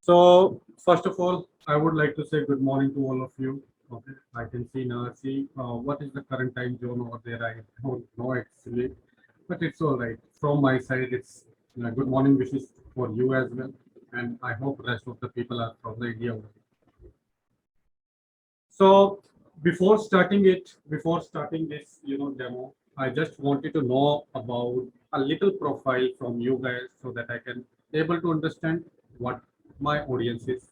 So first of all, I would like to say good morning to all of you. Okay, I can see Narsi. What is the current time zone over there? I don't know actually, but it's all right. From my side, it's good morning wishes for you as well, and I hope rest of the people are from the India. So before starting this, demo, I just wanted to know about a little profile from you guys so that I can able to understand what my audience is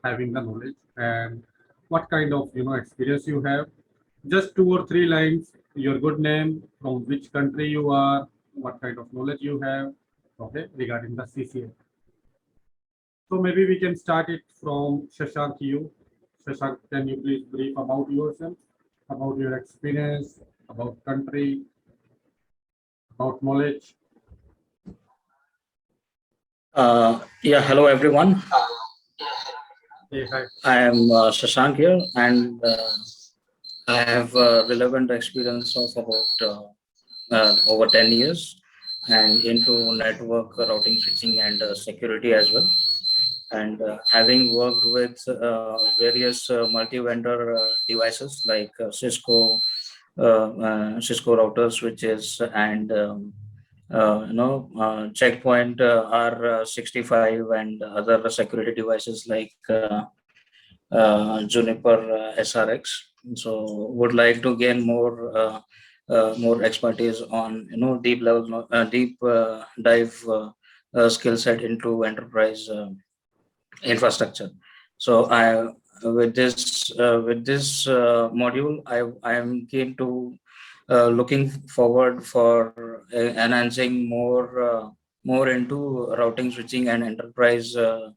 having the knowledge and what kind of experience you have. Just 2 or 3 lines, your good name, from which country you are, what kind of knowledge you have, okay, regarding the CCA. So maybe we can start it from Shashank you. Shashank, can you please brief about yourself, about your experience, about country, about knowledge? Hello everyone. Hey, hi. I am Shashank here, and I have relevant experience of about over 10 years and into network routing, switching, and security as well. And having worked with various multi-vendor devices like Cisco routers, switches, and checkpoint R65 and other security devices like Juniper SRX. So would like to gain more expertise on deep dive skill set into enterprise infrastructure. So I with this module, I am keen to looking forward for enhancing more into routing, switching, and enterprise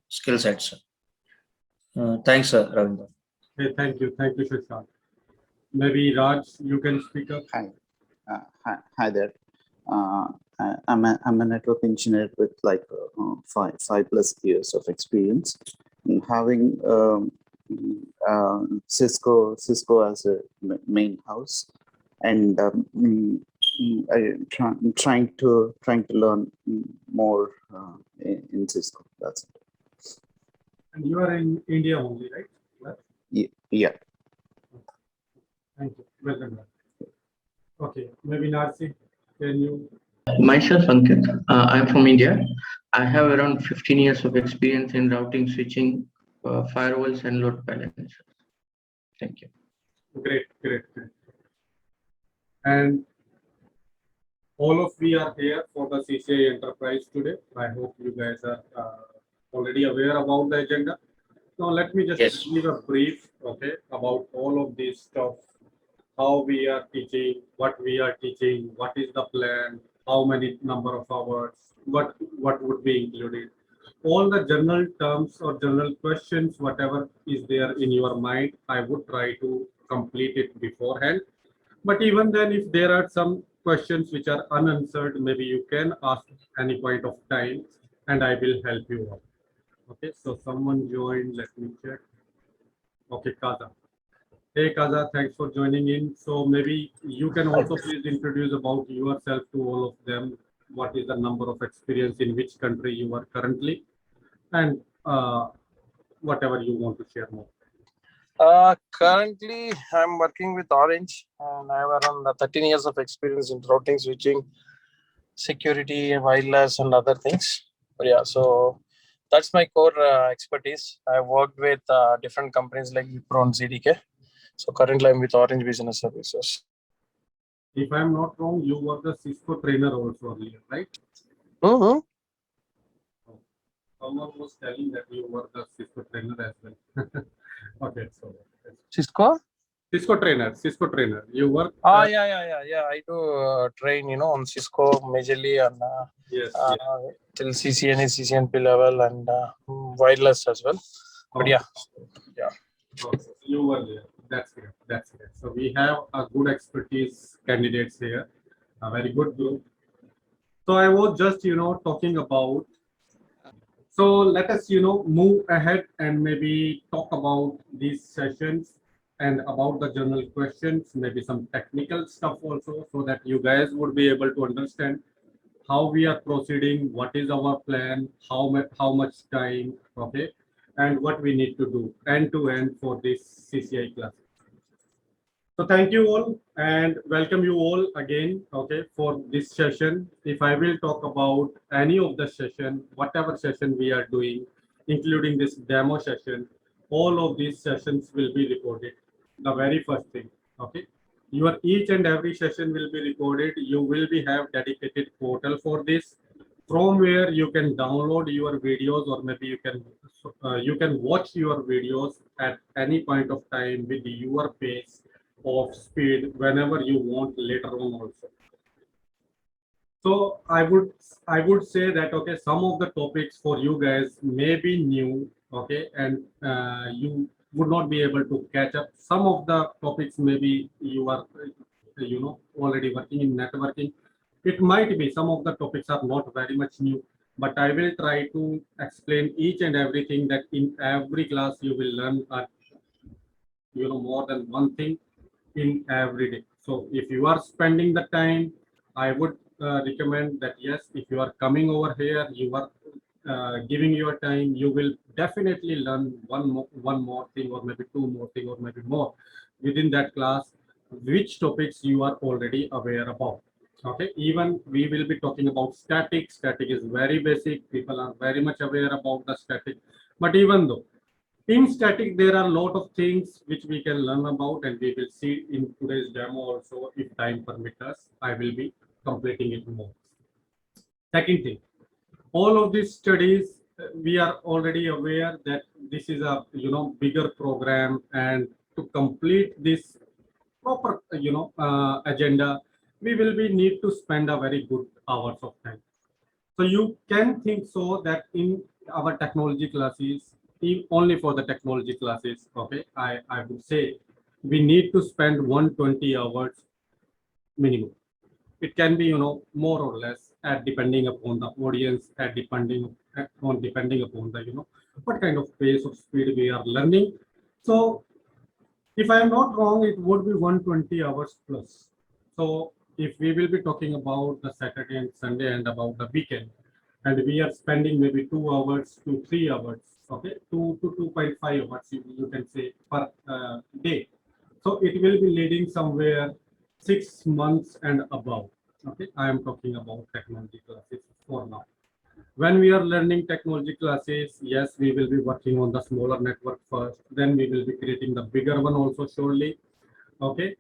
skill sets. Thanks, Ravinder. Hey, thank you, Shashank. Maybe Raj, you can speak up. Hi there. I'm a network engineer with like five plus years of experience, and having Cisco as a main house, and trying to learn more in Cisco. That's it. And you are in India only, right? Yeah. Thank you. Welcome. Okay, maybe Narsi, can you? Myself, Ankit. I'm from India. I have around 15 years of experience in routing, switching, firewalls, and load balancers. Thank you. Great. And all of we are here for the CCIE Enterprise today. I hope you guys are already aware about the agenda. Now let me just give a brief, okay, about all of this stuff, how we are teaching, what we are teaching, what is the plan, how many number of hours, what would be included. All the general terms or general questions, whatever is there in your mind, I would try to complete it beforehand. But even then, if there are some questions which are unanswered, maybe you can ask any point of time and I will help you out. Okay, so someone joined, let me check. Okay, Kaza. Hey Kaza, thanks for joining in. So maybe you can also please introduce about yourself to all of them. What is the number of experience in which country you are currently, and whatever you want to share more. Currently, I'm working with Orange, and I have around 13 years of experience in routing, switching, security, wireless, and other things. But yeah, so that's my core expertise. I've worked with different companies like Wipro and CDK. So currently, I'm with Orange Business Services. If I'm not wrong, you were the Cisco trainer also earlier, right? Mm-hmm. Someone was telling that you were the Cisco trainer as well. Okay, so Cisco trainer. You work. Yeah. I do train, on Cisco majorly and Yes. till CCNA, CCNP level and wireless as well. But yeah. Okay. You were there. That's great. So we have a good expertise candidates here, a very good group. So I was just talking about. So let us move ahead and maybe talk about these sessions and about the general questions, maybe some technical stuff also, so that you guys would be able to understand how we are proceeding, what is our plan, how much time, okay, and what we need to do end to end for this CCI class. So thank you all and welcome you all again, okay, for this session. If I will talk about any of the session, whatever session we are doing, including this demo session, all of these sessions will be recorded. The very first thing, okay. Your each and every session will be recorded. You will be have dedicated portal for this, from where you can download your videos, or maybe you can watch your videos at any point of time with your pace of speed whenever you want later on also. So I would say that okay, some of the topics for you guys may be new, okay, and you would not be able to catch up. Some of the topics maybe you are already working in networking. It might be some of the topics are not very much new, but I will try to explain each and everything that in every class you will learn more than one thing in every day. So if you are spending the time, I would recommend that yes, if you are coming over here, you are giving your time, you will definitely learn one more thing, or maybe two more thing, or maybe more within that class, which topics you are already aware about. Okay, even we will be talking about static. Static is very basic. People are very much aware about the static, but even though in static, there are a lot of things which we can learn about, and we will see in today's demo also. If time permits us, I will be completing it more. Second thing, all of these studies, we are already aware that this is a bigger program, and to complete this proper agenda, we will be need to spend a very good hours of time. So you can think so that in our technology classes, only for the technology classes, okay, I would say we need to spend 120 hours minimum. It can be, more or less, at depending upon the audience, at depending upon the, what kind of pace of speed we are learning. So if I am not wrong, it would be 120 hours plus. So if we will be talking about the Saturday and Sunday and about the weekend, and we are spending maybe 2 hours to 3 hours, okay, 2 to 2.5 hours, you can say, per day. So it will be leading somewhere 6 months and above. Okay, I am talking about technology classes for now. When we are learning technology classes, yes, we will be working on the smaller network first, then we will be creating the bigger one also surely. Okay,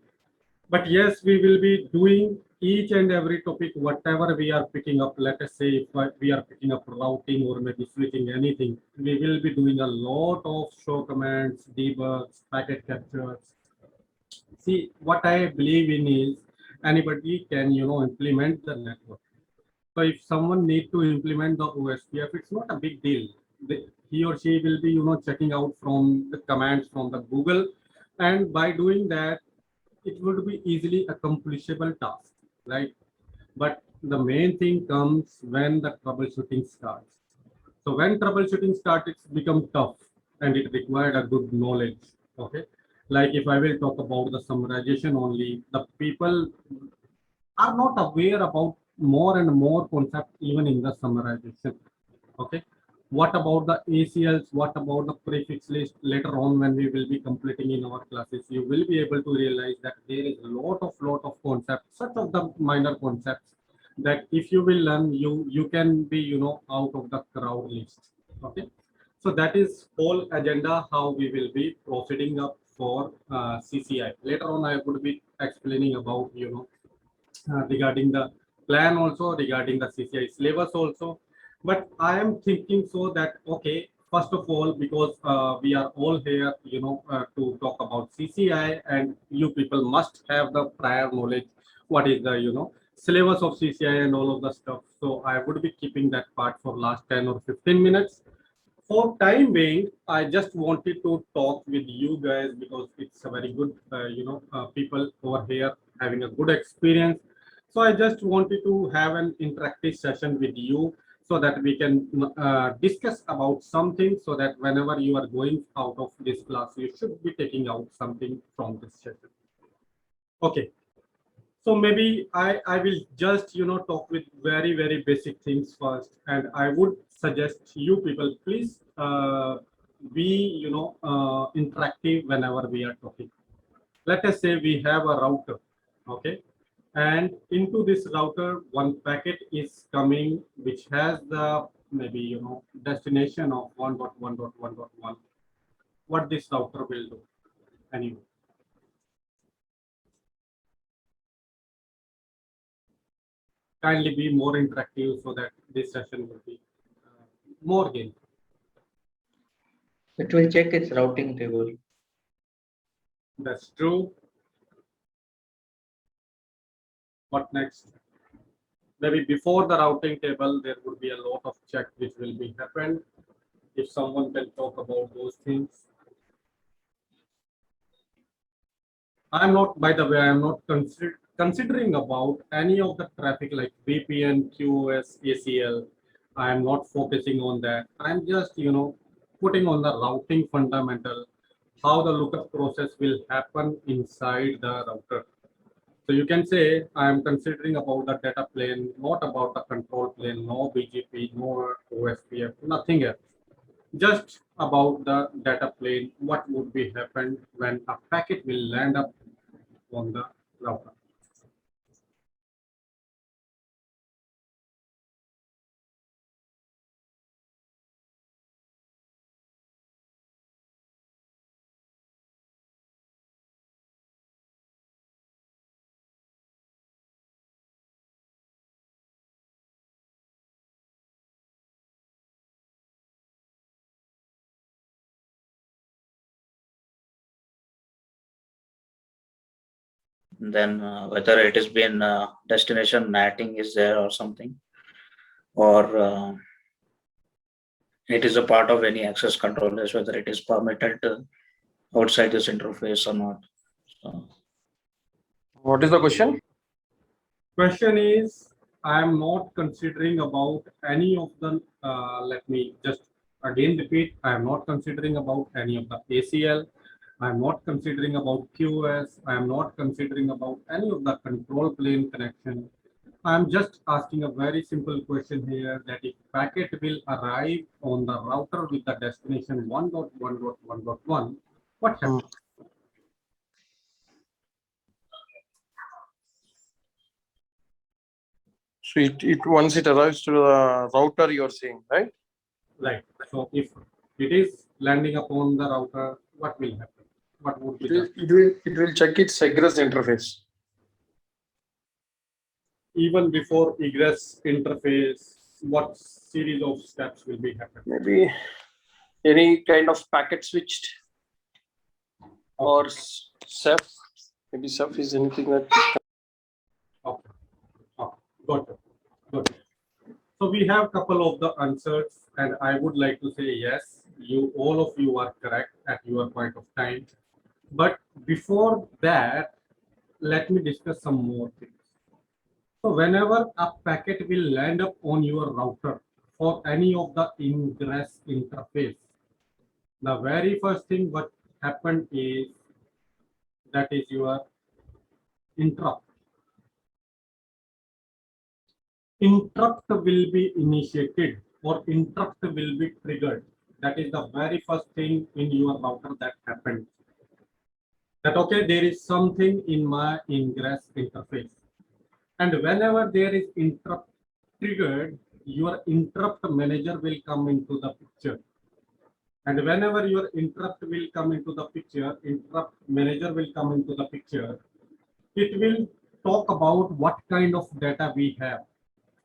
but yes, we will be doing each and every topic, whatever we are picking up. Let us say if we are picking up routing or maybe switching anything, we will be doing a lot of show commands, debugs, packet captures. See, what I believe in is anybody can implement the network. So if someone need to implement the OSPF, it's not a big deal. He or she will be checking out from the commands from the Google, and by doing that, it would be easily accomplishable task, right? But the main thing comes when the troubleshooting starts. So when troubleshooting starts, it's become tough, and it required a good knowledge. Okay, like if I will talk about the summarization only, the people are not aware about more and more concepts even in the summarization. Okay, what about the ACLs? What about the prefix list? Later on, when we will be completing in our classes, you will be able to realize that there is a lot of concepts, such of the minor concepts, that if you will learn, you can be out of the crowd list. Okay, so that is whole agenda how we will be proceeding up for CCI. Later on, I would be explaining about regarding the plan also, regarding the CCI syllabus also. But I am thinking so that, okay, first of all, because we are all here, to talk about CCI, and you people must have the prior knowledge, what is the, syllabus of CCI and all of the stuff. So I would be keeping that part for last 10 or 15 minutes. For time being, I just wanted to talk with you guys because it's a very good, people over here having a good experience. So I just wanted to have an interactive session with you so that we can discuss about something, so that whenever you are going out of this class, you should be taking out something from this session. Okay. So maybe I will just talk with very basic things first, and I would suggest you people please be, interactive whenever we are talking. Let us say we have a router, okay? And into this router, one packet is coming, which has the maybe, destination of 1.1.1.1. What this router will do? Anyway. Kindly be more interactive so that this session will be more gain. It will check its routing table. That's true. What next? Maybe before the routing table, there would be a lot of check which will be happened. If someone can talk about those things. I'm not, by the way, I'm not considering about any of the traffic like VPN, QoS, ACL. I'm not focusing on that. I'm just, putting on the routing fundamental, how the lookup process will happen inside the router. So you can say I am considering about the data plane, not about the control plane, no BGP, no OSPF, nothing else. Just about the data plane, what would be happened when a packet will land up on the router. Then whether it has been destination matting is there or something, or it is a part of any access controllers, whether it is permitted outside this interface or not. So, What is the question? Question is, I am not considering about any of the, let me just again repeat, I am not considering about any of the ACL. I am not considering about QoS. I am not considering about any of the control plane connection. I am just asking a very simple question here that if packet will arrive on the router with the destination 1.1.1.1, what happens? So it once it arrives to the router, you're saying, right? Right. So if it is landing upon the router, what will happen? What would be It will check its egress interface. even before egress interface, what series of steps will be happening? Maybe any kind of packet switched or SEF. Maybe SEF is anything that. Okay. Okay. Got it. Got it. So we have a couple of the answers, and I would like to say yes, all of you are correct at your point of time. But before that, let me discuss some more things. So whenever a packet will land up on your router for any of the ingress interface, the very first thing what happened is that is your interrupt. Interrupt will be initiated or interrupt will be triggered. That is the very first thing in your router that happened. That okay, there is something in my ingress interface. And whenever there is interrupt triggered, your interrupt manager will come into the picture. And whenever your interrupt will come into the picture, interrupt manager will come into the picture, it will talk about what kind of data we have,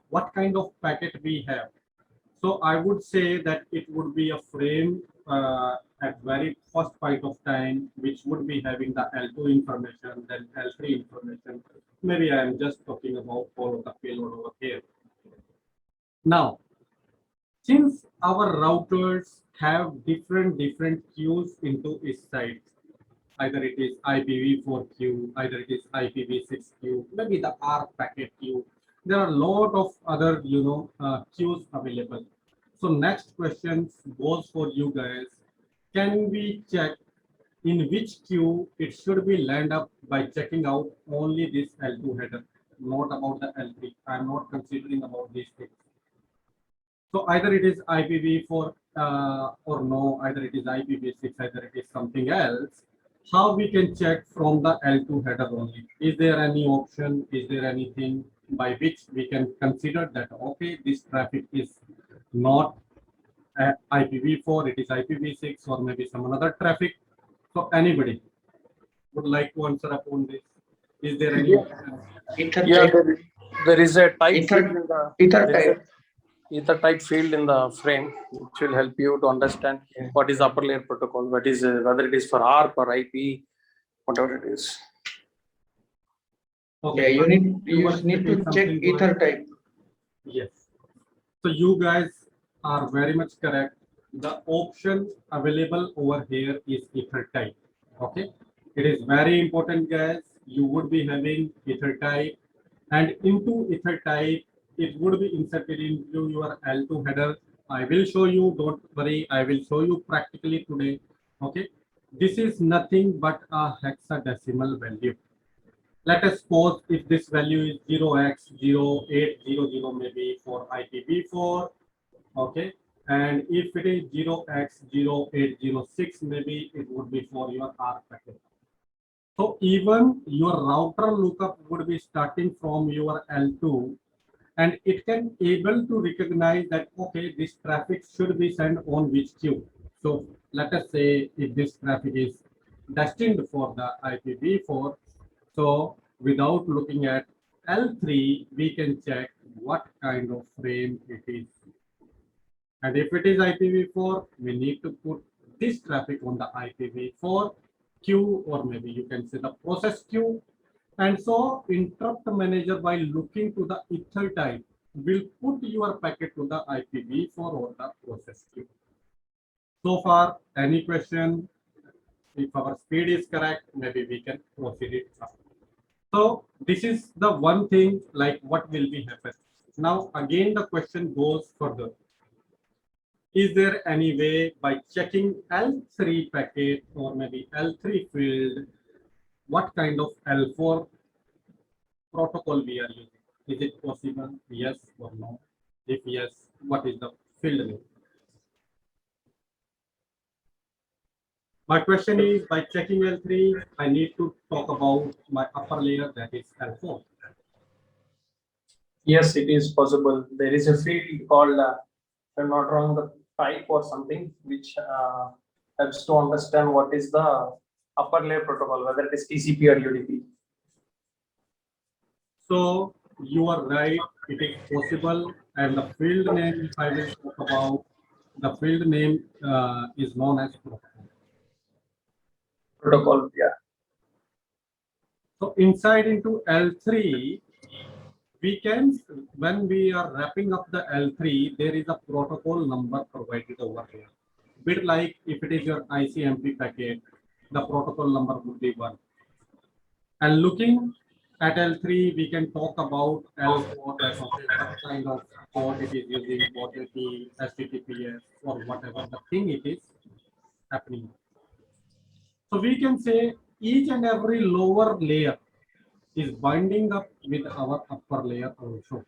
what kind of packet we have. So I would say that it would be a frame at very first point of time, which would be having the L2 information, then L3 information. Maybe I am just talking about all of the payload over here. Now, since our routers have different queues into its sites, either it is IPv4 queue, either it is IPv6 queue, maybe the R packet queue. There are a lot of other, queues available. So next question goes for you guys. Can we check in which queue it should be land up by checking out only this L2 header, not about the L3. I'm not considering about these things. So either it is IPv4 or no, either it is IPv6, either it is something else, how we can check from the L2 header only? Is there any option? Is there anything by which we can consider that, okay, this traffic is not IPv4, it is IPv6 or maybe some another traffic? So anybody would like to answer upon this? Is there any option? Ether Yeah, type. there is a type Ether- field in the Ether there is a type. ether type field in the frame, which will help you to understand Yeah. what is upper layer protocol, what is whether it is for ARP or IP, whatever it is. Okay, Yeah, you were need to checking check something ether good? type. Yes. So you guys are very much correct. The option available over here is ether type. Okay. It is very important, guys. You would be having ether type, and into ether type, it would be inserted into your L2 header. I will show you, don't worry, I will show you practically today. Okay. This is nothing but a hexadecimal value. Let us suppose if this value is 0x0800 maybe for IPv4, okay, and if it is 0x0806 maybe it would be for your ARP packet. So even your router lookup would be starting from your L2, and it can able to recognize that, okay, this traffic should be sent on which queue. So let us say if this traffic is destined for the IPv4, so without looking at L3, we can check what kind of frame it is. And if it is IPv4, we need to put this traffic on the IPv4 queue, or maybe you can say the process queue. And so interrupt manager, by looking to the ether type, will put your packet to the IPv4 or the process queue. So far, any question? If our speed is correct, maybe we can proceed it up. So this is the one thing, like what will be happen. Now again the question goes further. Is there any way by checking L3 packet or maybe L3 field, what kind of L4 protocol we are using? Is it possible? Yes or no? If yes, what is the field name? My question is, by checking L3, I need to talk about my upper layer, that is L4. Yes, it is possible. There is a field called, if I'm not wrong, the type or something, which helps to understand what is the upper layer protocol, whether it is TCP or UDP. So you are right, it is possible. And the field name, if I will talk about, the field name is known as Protocol, yeah. So inside into L3, we can, when we are wrapping up the L3, there is a protocol number provided over here. Bit like if it is your ICMP packet, the protocol number would be 1. And looking at L3, we can talk about L4, that okay, what kind of port it is using, what it is HTTPS or whatever the thing it is happening. So we can say each and every lower layer is binding up with our upper layer also.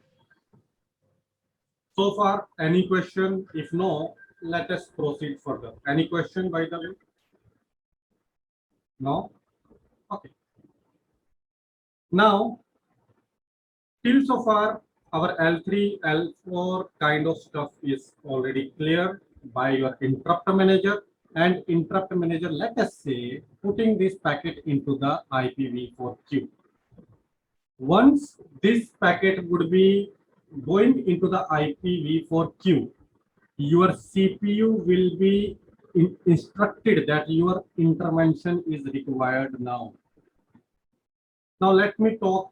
So far, any question? If no, let us proceed further. Any question, by the way? No? Okay. Now, till so far, our L3, L4 kind of stuff is already clear by your interrupt manager. And interrupt manager, let us say, putting this packet into the IPv4 queue. Once this packet would be going into the IPv4 queue, your CPU will be instructed that your intervention is required now. Now let me talk,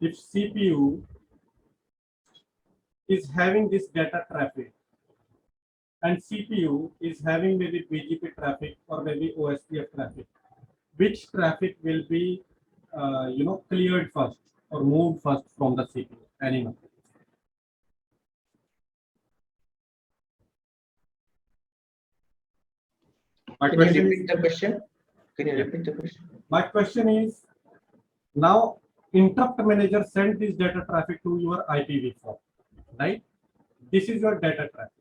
if CPU is having this data traffic and CPU is having maybe BGP traffic or maybe OSPF traffic, which traffic will be cleared first or moved first from the CPU? Anyone? Can you repeat the question? Can you repeat the question? My question is, now interrupt manager sent this data traffic to your IPv4, right? This is your data traffic.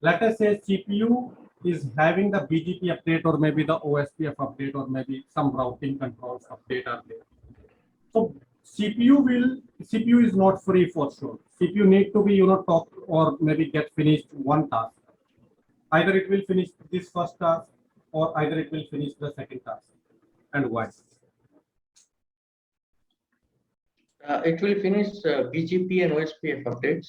Let us say CPU is having the BGP update or maybe the OSPF update or maybe some routing controls update are there. So CPU is not free for sure. CPU need to be talk or maybe get finished one task. Either it will finish this first task or either it will finish the second task. And why? It will finish BGP and OSPF updates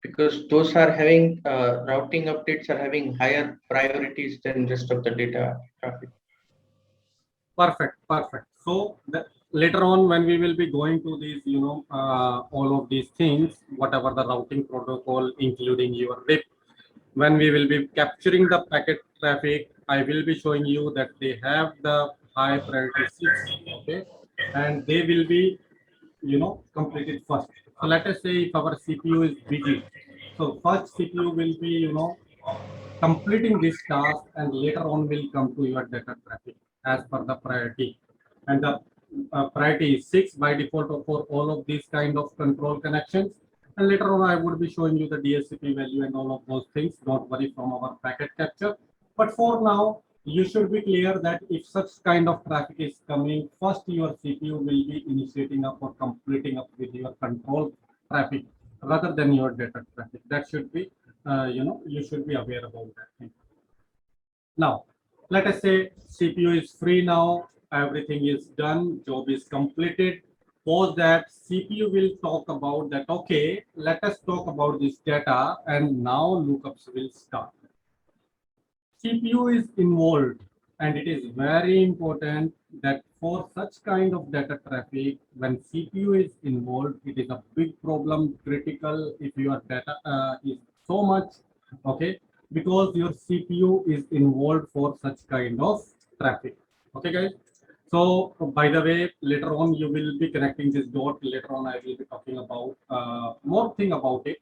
because those are having routing updates are having higher priorities than rest of the data traffic. Perfect. So later on when we will be going to these, all of these things, whatever the routing protocol, including your WIP, when we will be capturing the packet traffic, I will be showing you that they have the high priority 6, okay, and they will be, completed first. So let us say if our CPU is busy, so first CPU will be, completing this task and later on will come to your data traffic as per the priority. And the priority is 6 by default for all of these kind of control connections. And later on, I would be showing you the DHCP value and all of those things. Don't worry from our packet capture. But for now, you should be clear that if such kind of traffic is coming, first your CPU will be initiating up or completing up with your control traffic rather than your data traffic. That should be, you should be aware about that thing. Now, let us say CPU is free now, everything is done, job is completed. Pause that, CPU will talk about that, okay, let us talk about this data and now lookups will start. CPU is involved and it is very important that for such kind of data traffic, when CPU is involved, it is a big problem, critical if your data is so much, okay, because your CPU is involved for such kind of traffic. Okay, guys. So by the way, later on you will be connecting this dot. Later on, I will be talking about more thing about it.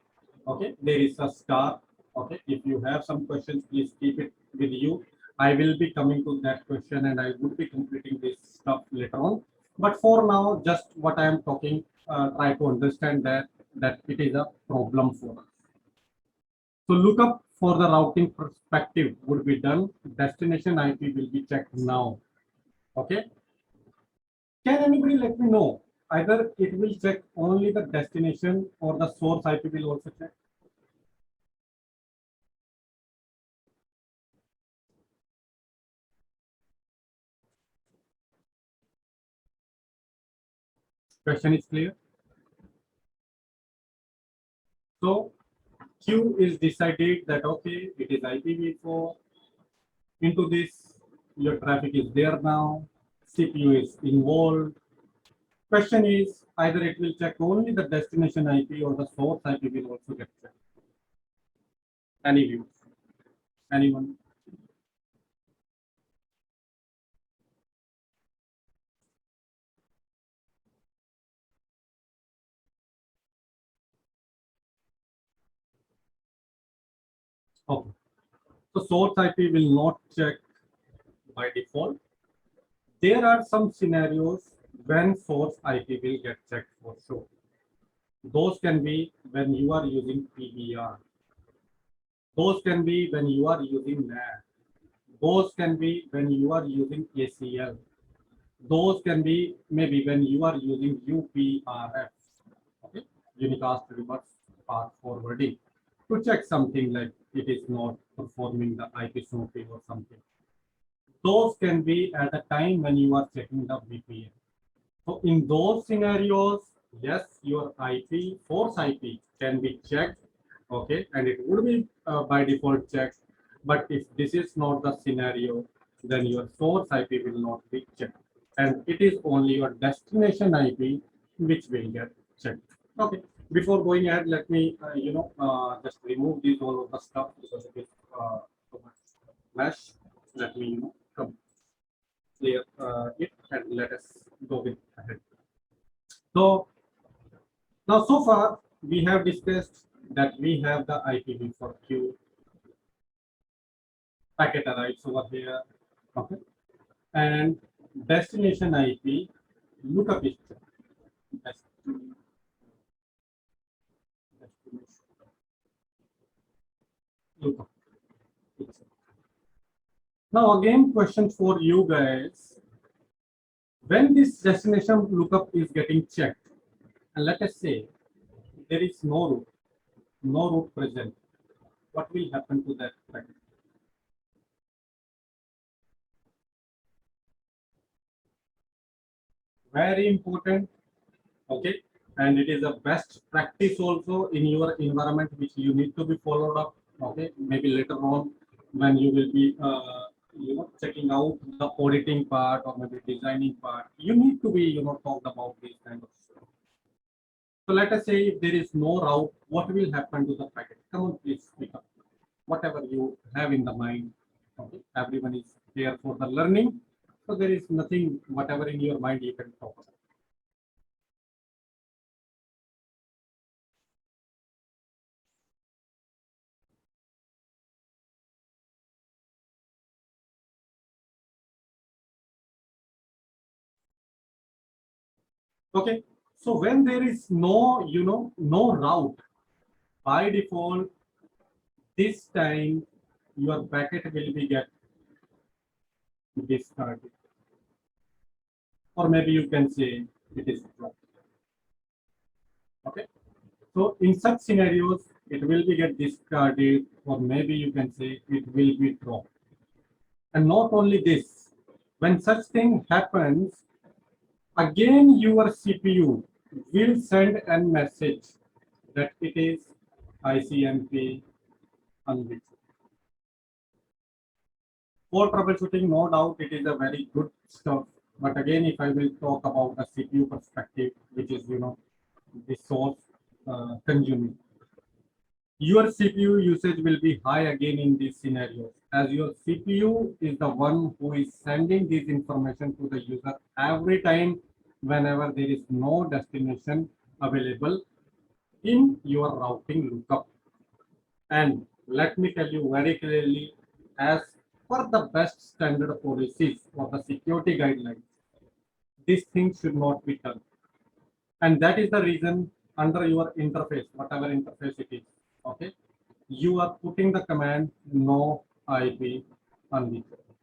Okay, there is a star. Okay, if you have some questions, please keep it with you. I will be coming to that question and I would be completing this stuff later on. But for now, just what I am talking, try to understand that it is a problem for us. So lookup for the routing perspective would be done. Destination IP will be checked now. Okay. Can anybody let me know? Either it will check only the destination or the source IP will also check. Question is clear. So Q is decided that okay, it is IPv4. Into this, your traffic is there now. CPU is involved. Question is either it will check only the destination IP or the source IP will also get checked. Any views? Anyone? Okay. So source IP will not check by default. There are some scenarios when source IP will get checked for sure. Those can be when you are using PBR. Those can be when you are using NAT. Those can be when you are using ACL. Those can be maybe when you are using UPRF, okay, unicast reverse path forwarding, to check something like it is not performing the IP snooping or something. Those can be at a time when you are checking the VPN. So in those scenarios, yes, your IP, source IP can be checked, okay, and it would be by default checked. But if this is not the scenario, then your source IP will not be checked. And it is only your destination IP which will get checked. Okay, before going ahead, let me, just remove these all of the stuff because it is so much mesh. Let me, come clear it and let us go with ahead. So now so far we have discussed that we have the IPv4 packet arrives over here, okay, and destination IP lookup is destination. lookup. Now again, question for you guys. When this destination lookup is getting checked, and let us say there is no route present, what will happen to that packet? Very important, okay, and it is a best practice also in your environment which you need to be followed up, okay, maybe later on when you will be checking out the auditing part or maybe designing part, you need to be talked about this kind of stuff. So let us say if there is no route, what will happen to the packet? Come on, please speak up whatever you have in the mind. Okay, everyone is here for the learning, so there is nothing, whatever in your mind you can talk about. Okay, so when there is no no route, by default this time your packet will be get discarded, or maybe you can say it is dropped. Okay, so in such scenarios it will be get discarded, or maybe you can say it will be dropped. And not only this, when such thing happens, again your CPU will send a message that it is ICMP unreachable. For troubleshooting, no doubt it is a very good stuff. But again, if I will talk about the CPU perspective, which is the source consuming, your CPU usage will be high again in these scenarios, as your CPU is the one who is sending this information to the user every time whenever there is no destination available in your routing lookup. And let me tell you very clearly, as per the best standard policies or the security guidelines, this thing should not be done. And that is the reason under your interface, whatever interface it is, okay, you are putting the command no IP unreachable.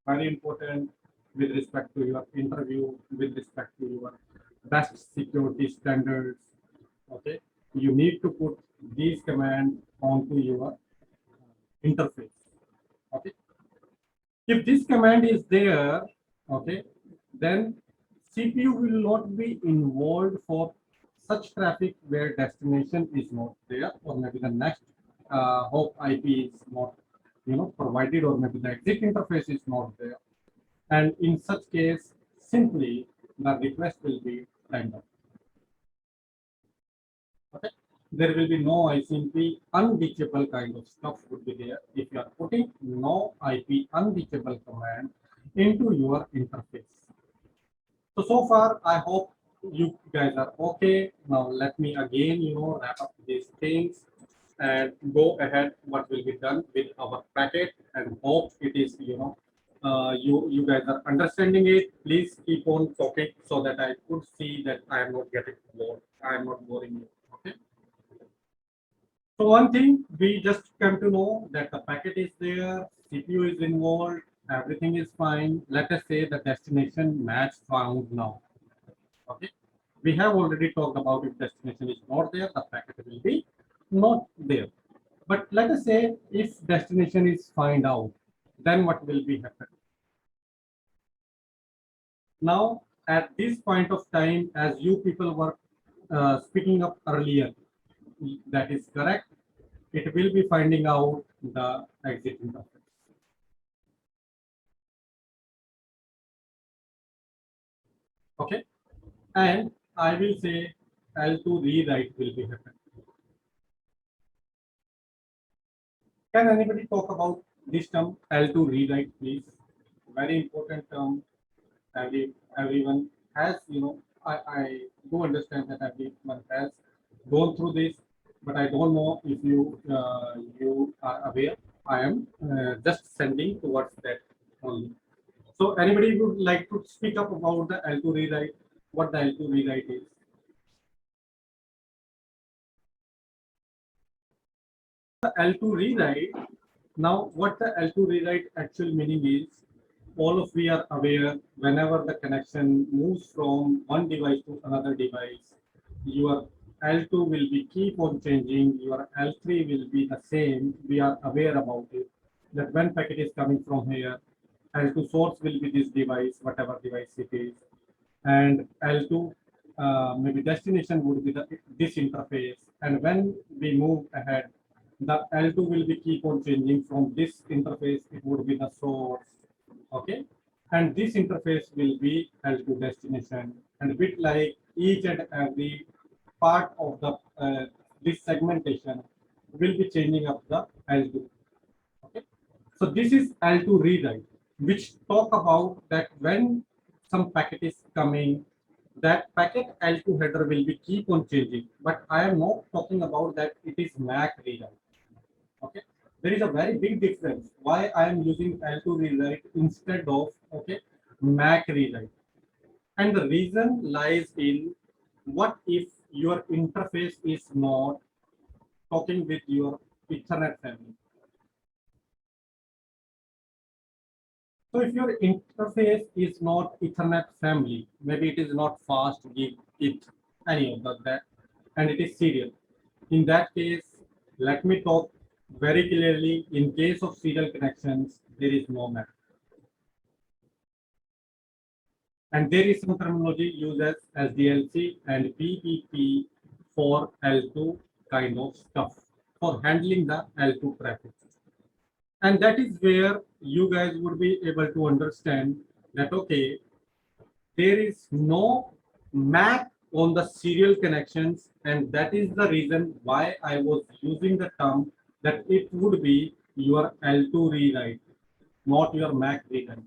Very important with respect to your interview, with respect to your best security standards. Okay, you need to put these commands onto your interface. Okay, if this command is there, okay, then CPU will not be involved for such traffic where destination is not there, or maybe the next hop IP is not provided, or maybe the exit interface is not there. And in such case, simply the request will be timed out. Okay, there will be no ICMP unreachable kind of stuff would be there if you are putting no IP unreachable command into your interface. So far, I hope you guys are okay. Now let me again, wrap up these things and go ahead what will be done with our packet, and hope it is, you guys are understanding it. Please keep on talking so that I could see that I am not getting bored. I am not boring you. Okay. So one thing we just come to know that the packet is there, CPU is involved, everything is fine. Let us say the destination match found now. Okay, we have already talked about if destination is not there, the packet will be not there. But let us say if destination is find out, then what will be happen? Now at this point of time, as you people were speaking up earlier, that is correct. It will be finding out the exit interface. Okay, and I will say L2 rewrite will be happen. Can anybody talk about this term L2 rewrite, please? Very important term. Everyone has, I do understand that everyone has gone through this, but I don't know if you are aware. I am just sending towards that only. So anybody would like to speak up about the L2 rewrite, what the L2 rewrite is? the L2 rewrite, now what the L2 rewrite actual meaning is, all of we are aware whenever the connection moves from one device to another device, your L2 will be keep on changing, your L3 will be the same. We are aware about it, that when packet is coming from here, L2 source will be this device, whatever device it is, and L2 maybe destination would be this interface. And when we move ahead, the L2 will be keep on changing from this interface, it would be the source, okay? And this interface will be L2 destination, and a bit like each and every part of the this segmentation will be changing up the L2, okay? So this is L2 rewrite, which talk about that when some packet is coming, that packet L2 header will be keep on changing. But I am not talking about that it is MAC rewrite. Okay, there is a very big difference. Why I am using L2 rewrite instead of MAC rewrite, and the reason lies in what if your interface is not talking with your Ethernet family. So if your interface is not Ethernet family, maybe it is not fast, gig, it, any of that, and it is serial. In that case, let me talk very clearly. In case of serial connections, there is no MAC. And there is some terminology used as SDLC and PPP for L2 kind of stuff, for handling the L2 traffic. And that is where you guys would be able to understand that, okay, there is no MAC on the serial connections, and that is the reason why I was using the term that it would be your L2 rewrite, not your MAC rewrite.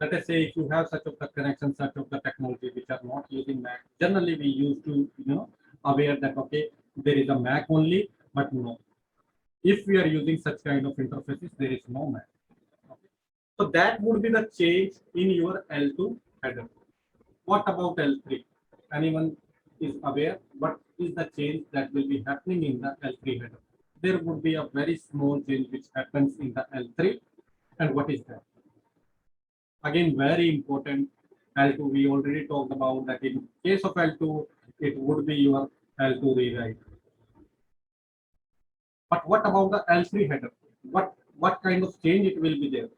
Let us say if you have such of the connections, such of the technology which are not using MAC, generally we used to, aware that, okay, there is a MAC only, but no. If we are using such kind of interfaces, there is no MAC. Okay. So that would be the change in your L2 header. What about L3? Anyone is aware what is the change that will be happening in the L3 header? There would be a very small change which happens in the L3. And what is that? Again, very important. L2, we already talked about that. In case of L2, it would be your L2 rewrite. But what about the L3 header? What kind of change it will be there?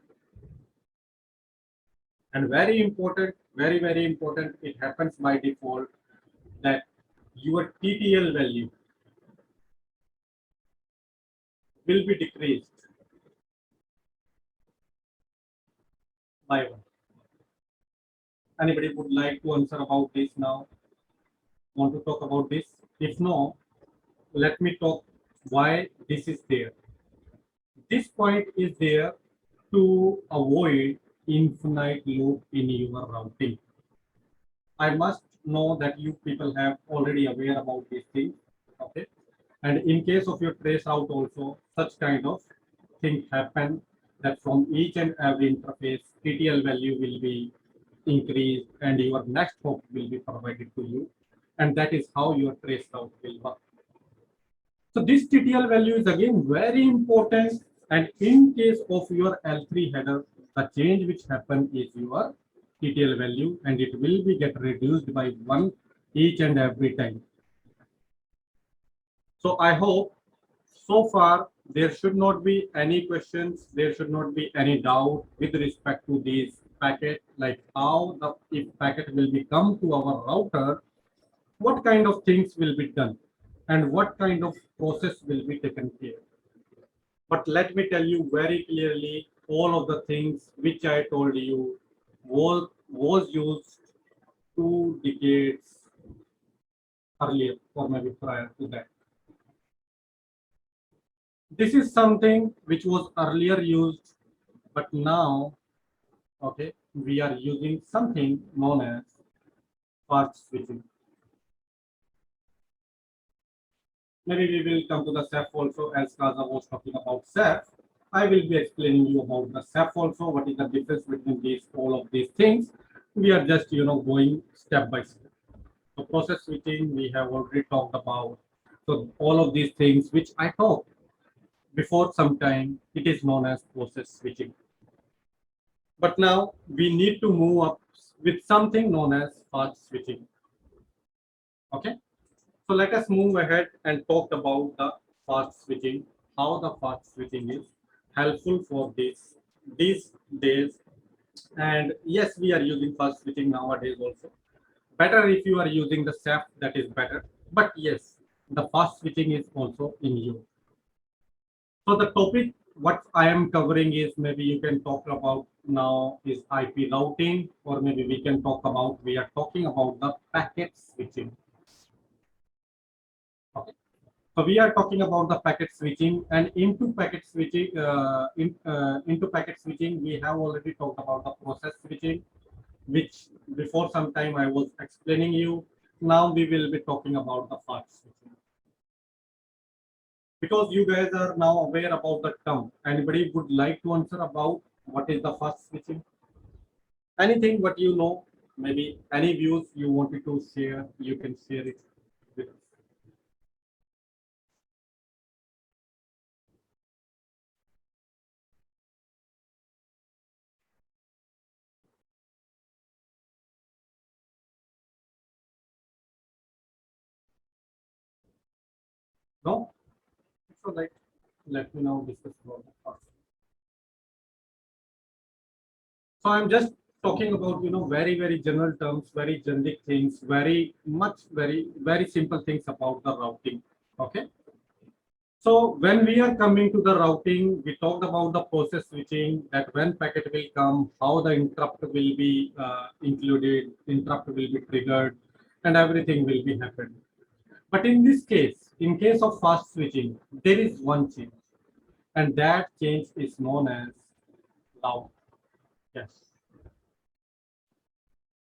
And very important, very, very important, it happens by default that your TTL value will be decreased by 1. Anybody would like to answer about this now? Want to talk about this? If no, let me talk why this is there. This point is there to avoid infinite loop in your routing. I must know that you people have already aware about these things, okay? And in case of your trace route also, such kind of things happen that from each and every interface, TTL value will be increased and your next hop will be provided to you. And that is how your trace route will work. So this TTL value is again very important. And in case of your L3 header, the change which happen is your TTL value, and it will be get reduced by 1 each and every time. So I hope so far there should not be any questions, there should not be any doubt with respect to these packet, like how the if packet will be come to our router, what kind of things will be done and what kind of process will be taken care. But let me tell you very clearly, all of the things which I told you was used 2 decades earlier or maybe prior to that. This is something which was earlier used, but now, okay, we are using something known as fast switching. Maybe we will come to the SAF also, as Kaza was talking about SAF. I will be explaining you about the SAF also, what is the difference between all of these things. We are just, going step by step. So process switching, we have already talked about. So all of these things which I talked before some time, it is known as process switching. But now we need to move up with something known as fast switching. Okay. So let us move ahead and talk about the fast switching, how the fast switching is helpful for these days. And yes, we are using fast switching nowadays also. Better if you are using the SAP, that is better. But yes, the fast switching is also in use. So the topic what I am covering is, maybe you can talk about now is IP routing, or maybe we can talk about, we are talking about the packet switching. Okay. So we are talking about the packet switching, and into packet switching, into packet switching, we have already talked about the process switching, which before some time I was explaining you. Now we will be talking about the fast switching. Because you guys are now aware about the term, anybody would like to answer about what is the fast switching? Anything what you know, maybe any views you wanted to share, you can share it with us. No? So let me now discuss about the fast. So I'm just talking about, very, very general terms, very generic things, very much, very simple things about the routing. Okay. So when we are coming to the routing, we talked about the process switching, that when packet will come, how the interrupt will be included, interrupt will be triggered, and everything will be happened. But in this case, in case of fast switching, there is one change, and that change is known as route. Yes.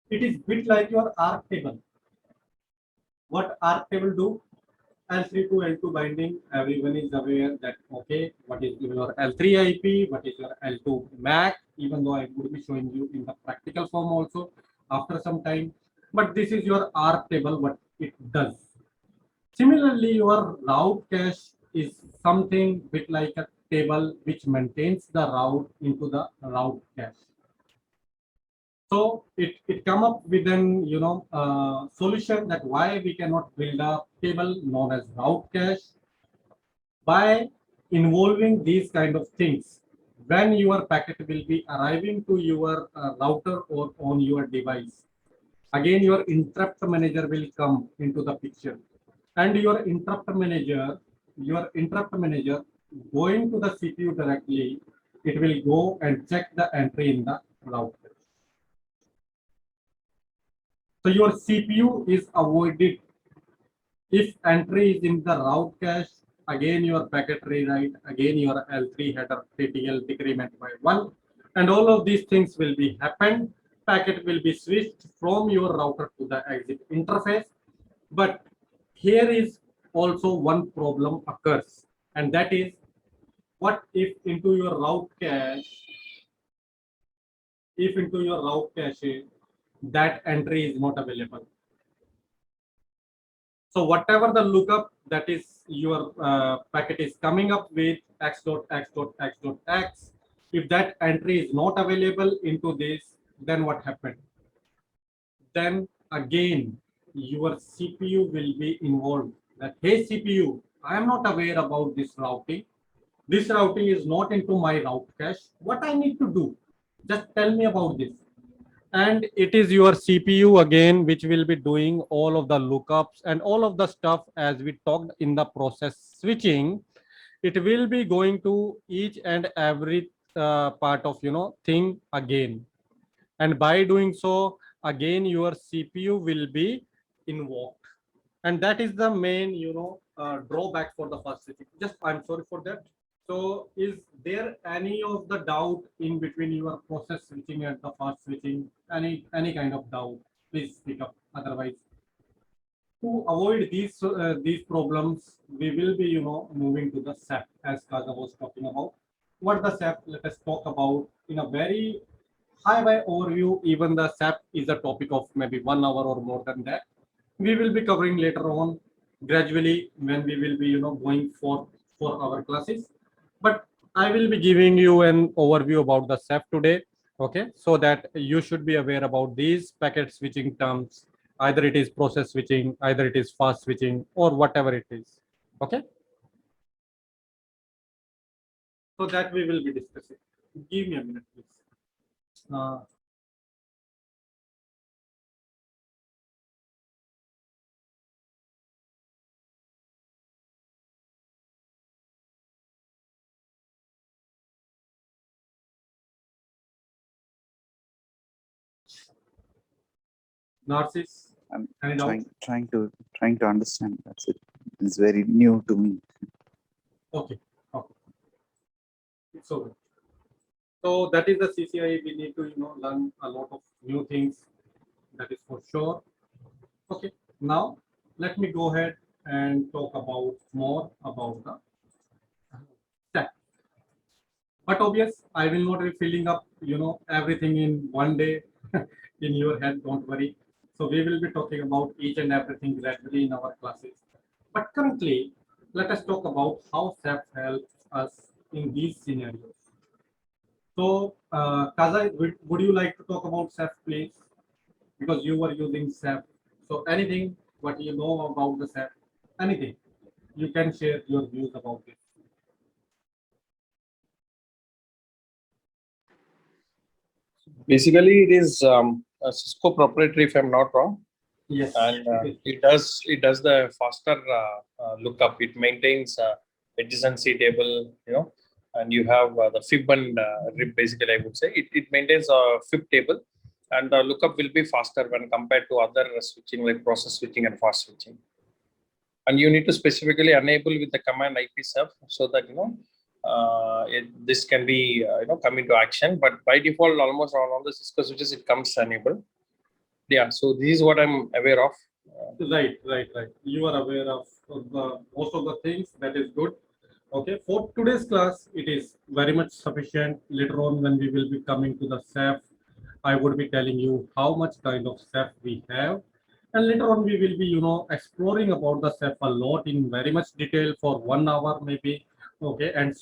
It is bit like your arc table. What arc table do? L3 to L2 binding, everyone is aware that, okay, what is your L3 IP, what is your L2 MAC, even though I would be showing you in the practical form also after some time. But this is your arc table, what it does. Similarly, your route cache is something bit like a table which maintains the route into the route cache. So it come up with an solution that why we cannot build a table known as route cache by involving these kind of things. When your packet will be arriving to your router or on your device, again your interrupt manager will come into the picture, and your interrupt manager going to the CPU directly, it will go and check the entry in the route. So your CPU is avoided if entry is in the route cache. Again your packet rewrite, again your L3 header TTL decrement by 1, and all of these things will be happened. Packet will be switched from your router to the exit interface. But here is also one problem occurs, and that is, what if into your route cache, that entry is not available? So whatever the lookup that is your packet is coming up with x dot x dot x dot x, if that entry is not available into this, then what happened? Then again your CPU will be involved. That, hey CPU, I am not aware about this routing. This routing is not into my route cache. What I need to do? Just tell me about this. And it is your CPU again which will be doing all of the lookups and all of the stuff as we talked in the process switching. It will be going to each and every part of thing again, and by doing so again your CPU will be invoked, and that is the main drawback for the fast switching. Just I'm sorry for that. So is there any of the doubt in between your process switching and the fast switching? Any kind of doubt? Please speak up. Otherwise, to avoid these problems, we will be moving to the SAP as Kaza was talking about. What the SAP? Let us talk about in a very high overview. Even the SAP is a topic of maybe 1 hour or more than that. We will be covering later on. gradually when we will be going for our classes. But I will be giving you an overview about the SAP today, okay, so that you should be aware about these packet switching terms. Either it is process switching, either it is fast switching, or whatever it is. Okay, so that we will be discussing. Give me a minute, please. Narcis, I'm any doubt? trying to understand. That's it. It's very new to me. Okay, okay. So that is the CCIE. We need to learn a lot of new things. That is for sure. Okay. Now let me go ahead and talk about more about the stack. But obvious, I will not be filling up everything in one day in your head. Don't worry. So we will be talking about each and everything gradually in our classes. But currently, let us talk about how SAP helps us in these scenarios. So, Kaza, would you like to talk about SAP, please? Because you were using SAP. So, anything what you know about the SAP, anything, you can share your views about it. Basically, it is a Cisco proprietary, if I'm not wrong, Yes. and Okay. it does the faster lookup. It maintains adjacency table, and you have the fib and rib. Basically, I would say it maintains a fib table, and the lookup will be faster when compared to other switching like process switching and fast switching. And you need to specifically enable with the command IPsef so that this can be come into action. But by default, almost on all the Cisco switches, it comes enabled. Yeah, so this is what I'm aware of. Right. You are aware of the most of the things. That is good. Okay. For today's class, it is very much sufficient. Later on, when we will be coming to the SAP, I would be telling you how much kind of SAP we have. And later on, we will be, exploring about the SAP a lot in very much detail for 1 hour maybe. Okay. And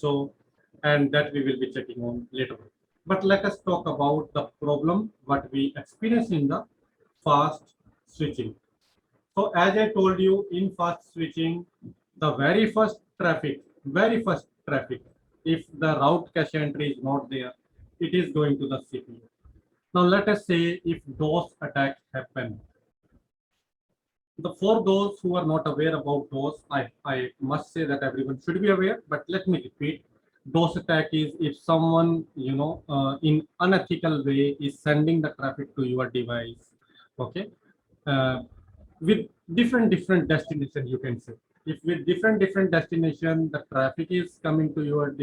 that we will be checking on later on. But let us talk about the problem what we experience in the fast switching. So as I told you, in fast switching, the very first traffic, if the route cache entry is not there, it is going to the CPU. Now let us say if those attacks happen. For those who are not aware about those, I must say that everyone should be aware, but let me repeat. DOS attack is if someone, in unethical way is sending the traffic to your device, okay, with different destination, you can say. If with different destination, the traffic is coming to your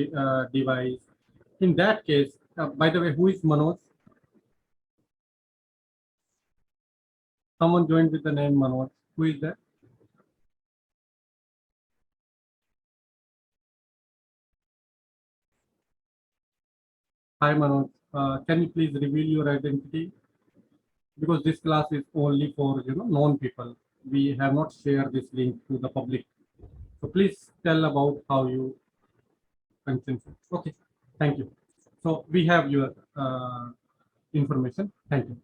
device, in that case, by the way, who is Manoj? Someone joined with the name Manoj. Who is that? Hi Manoj, can you please reveal your identity? Because this class is only for known people. We have not shared this link to the public. So please tell about how you consensus. Okay, thank you. So we have your information. Thank you.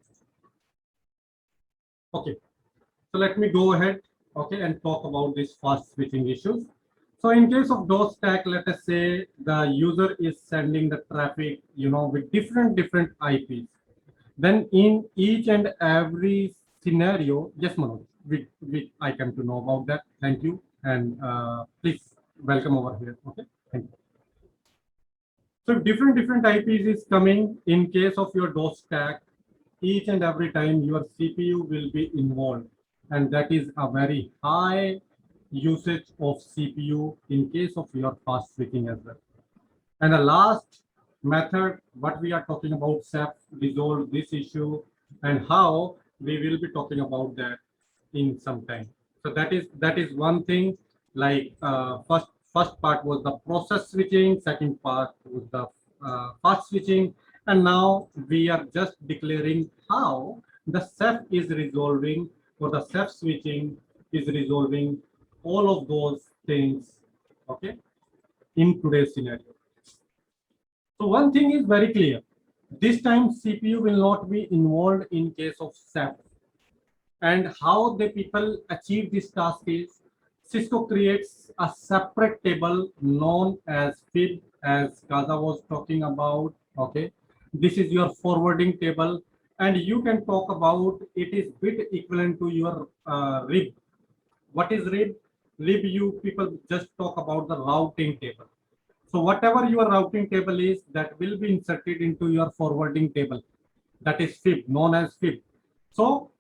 Okay, so let me go ahead, okay, and talk about this fast switching issues. So in case of DOS stack, let us say the user is sending the traffic, with different IPs. Then in each and every scenario, yes, Manoj, I come to know about that. Thank you, and please welcome over here. Okay, thank you. So different IPs is coming in case of your DOS stack. Each and every time your CPU will be involved, and that is a very high usage of CPU in case of your fast switching as well. And the last method, what we are talking about, SAP resolve this issue, and how we will be talking about that in some time. So that is one thing. Like first part was the process switching, second part was the fast switching, and now we are just declaring how the SAP is resolving, or the SAP switching is resolving all of those things, okay, in today's scenario. So one thing is very clear. This time CPU will not be involved in case of SAP. And how the people achieve this task is Cisco creates a separate table known as FIB, as Kaza was talking about. Okay, this is your forwarding table, and you can talk about it is bit equivalent to your RIB. What is RIB? RIB, you people just talk about the routing table. So whatever your routing table is, that will be inserted into your forwarding table. That is FIB, known as FIB. So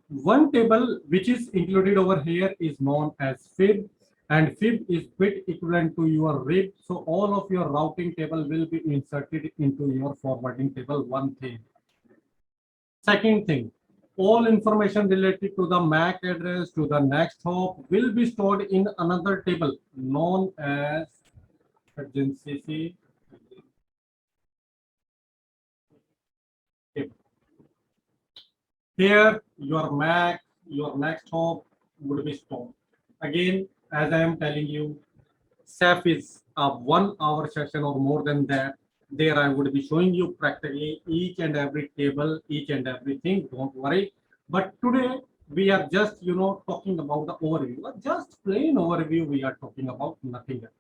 one table which is included over here is known as FIB, and FIB is bit equivalent to your RIB. So all of your routing table will be inserted into your forwarding table. One thing. Second thing, all information related to the MAC address to the next hop will be stored in another table known as adjacency table. Here, your MAC, your next hop would be stored. Again, as I am telling you, SAP is a 1 hour session or more than that. There I would be showing you practically each and every table, each and everything. Don't worry. But today we are just, talking about the overview. Just plain overview we are talking about, nothing else.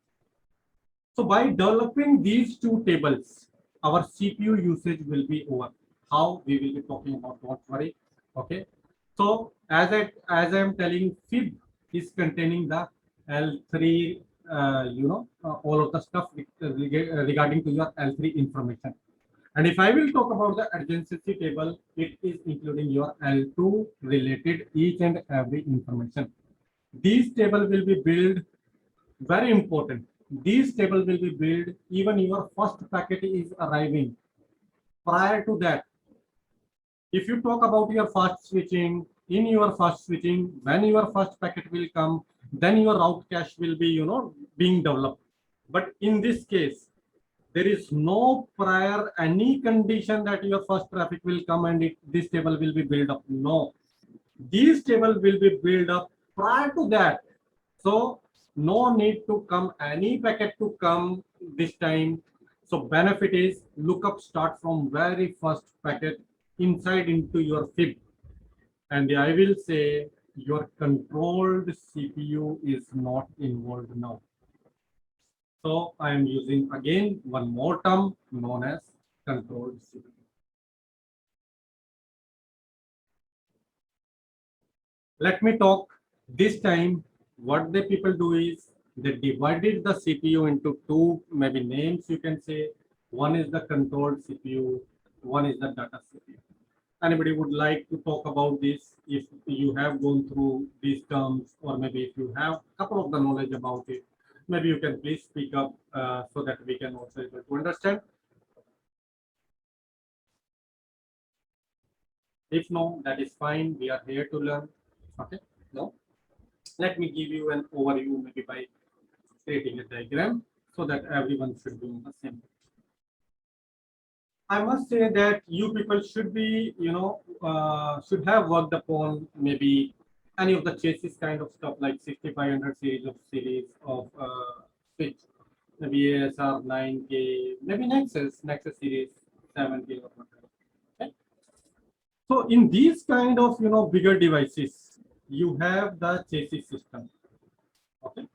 So by developing these two tables, our CPU usage will be over. How we will be talking about, don't worry. Okay. So as I am telling, FIB is containing the L3, all of the stuff regarding to your L3 information. And if I will talk about the adjacency table, it is including your L2 related each and every information. These table will be built, very important. These table will be built even your first packet is arriving. Prior to that, if you talk about your fast switching, in your fast switching, when your first packet will come, then your route cache will be, being developed. But in this case, there is no prior any condition that your first traffic will come and this table will be built up. No, these table will be built up prior to that. So no need to come any packet to come this time. So benefit is lookup start from very first packet inside into your FIB. And I will say your controlled CPU is not involved now. So I am using again one more term known as controlled CPU. Let me talk this time. What the people do is they divided the CPU into two maybe names, you can say. One is the controlled CPU, one is the data CPU. Anybody would like to talk about this? If you have gone through these terms, or maybe if you have a couple of the knowledge about it, maybe you can please speak up so that we can also able to understand. If no, that is fine. We are here to learn. Okay. No. Let me give you an overview maybe by creating a diagram so that everyone should be on the same page. I must say that you people should be, should have worked upon maybe any of the chassis kind of stuff like 6500 series of switch, maybe ASR 9K, maybe Nexus series 7K or whatever. Okay. So in these kind of, bigger devices, you have the chassis system. Okay.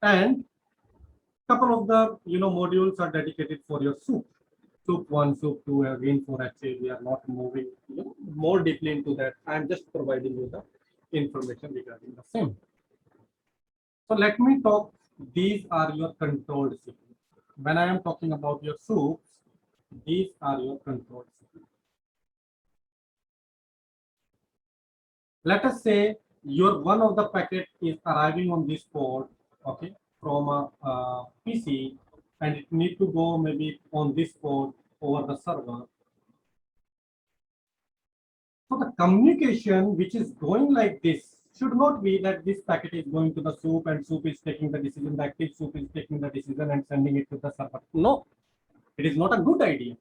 And couple of the, modules are dedicated for your SOUP. SOUP 1, SOUP 2, again for HA, we are not moving more deeply into that. I'm just providing you the information regarding the same. So let me talk, these are your controlled CPU. When I am talking about your SOUPs, these are your controlled CPU. Let us say your one of the packet is arriving on this port, okay, from a PC, and it need to go maybe on this port over the server. So the communication which is going like this should not be that this packet is going to the SOUP and SOUP is taking the decision, the active SOUP is taking the decision and sending it to the server. No, it is not a good idea.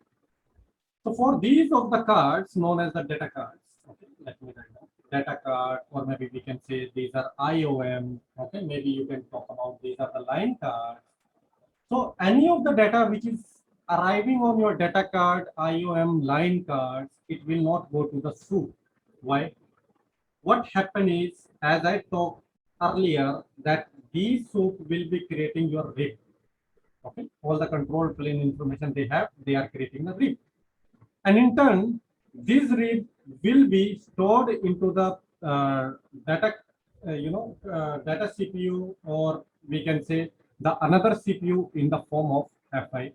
So for these of the cards known as the data cards, okay, let me write down. data card, or maybe we can say these are IOM. Okay, maybe you can talk about these are the line cards. So any of the data which is arriving on your data card, IOM line cards, it will not go to the soup. Why? What happened is, as I talked earlier, that these soup will be creating your RIP. Okay, all the control plane information they are creating the RIP. And in turn, this RIP will be stored into the data, data CPU, or we can say the another CPU in the form of FI.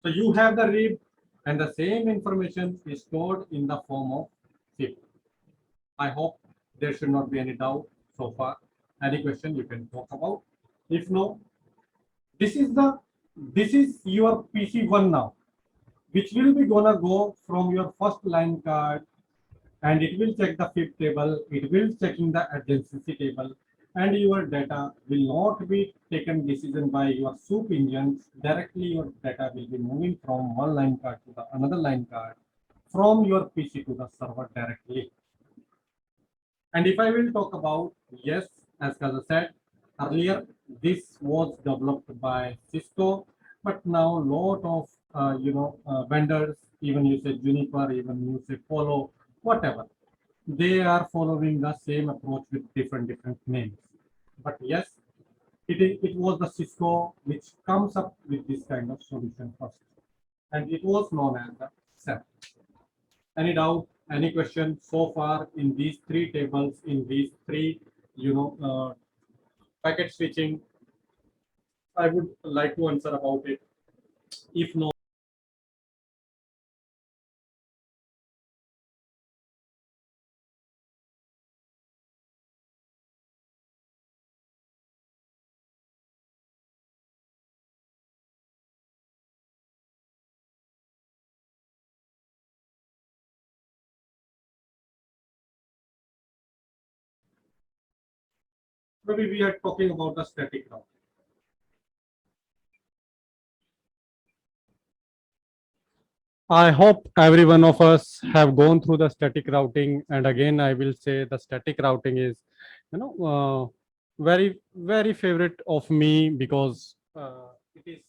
So you have the RIP, and the same information is stored in the form of SIP. I hope there should not be any doubt so far. Any question you can talk about. If no, this is your PC1 now, which will be gonna go from your first line card, and it will check the FIP table, it will checking the adjacency table, and your data will not be taken decision by your soup engines. Directly your data will be moving from one line card to the another line card, from your PC to the server directly. And if I will talk about, yes, as Kaza said earlier, this was developed by Cisco, but now a lot of vendors, even you say Juniper, even you say Polo, whatever, they are following the same approach with different names. But yes, it was the Cisco which comes up with this kind of solution first, and it was known as the SEP. Any doubt, any question so far in these three tables, in these three, packet switching? I would like to answer about it. If no, maybe we are talking about the static route. I hope every one of us have gone through the static routing, and again I will say the static routing is, very favorite of me, because it is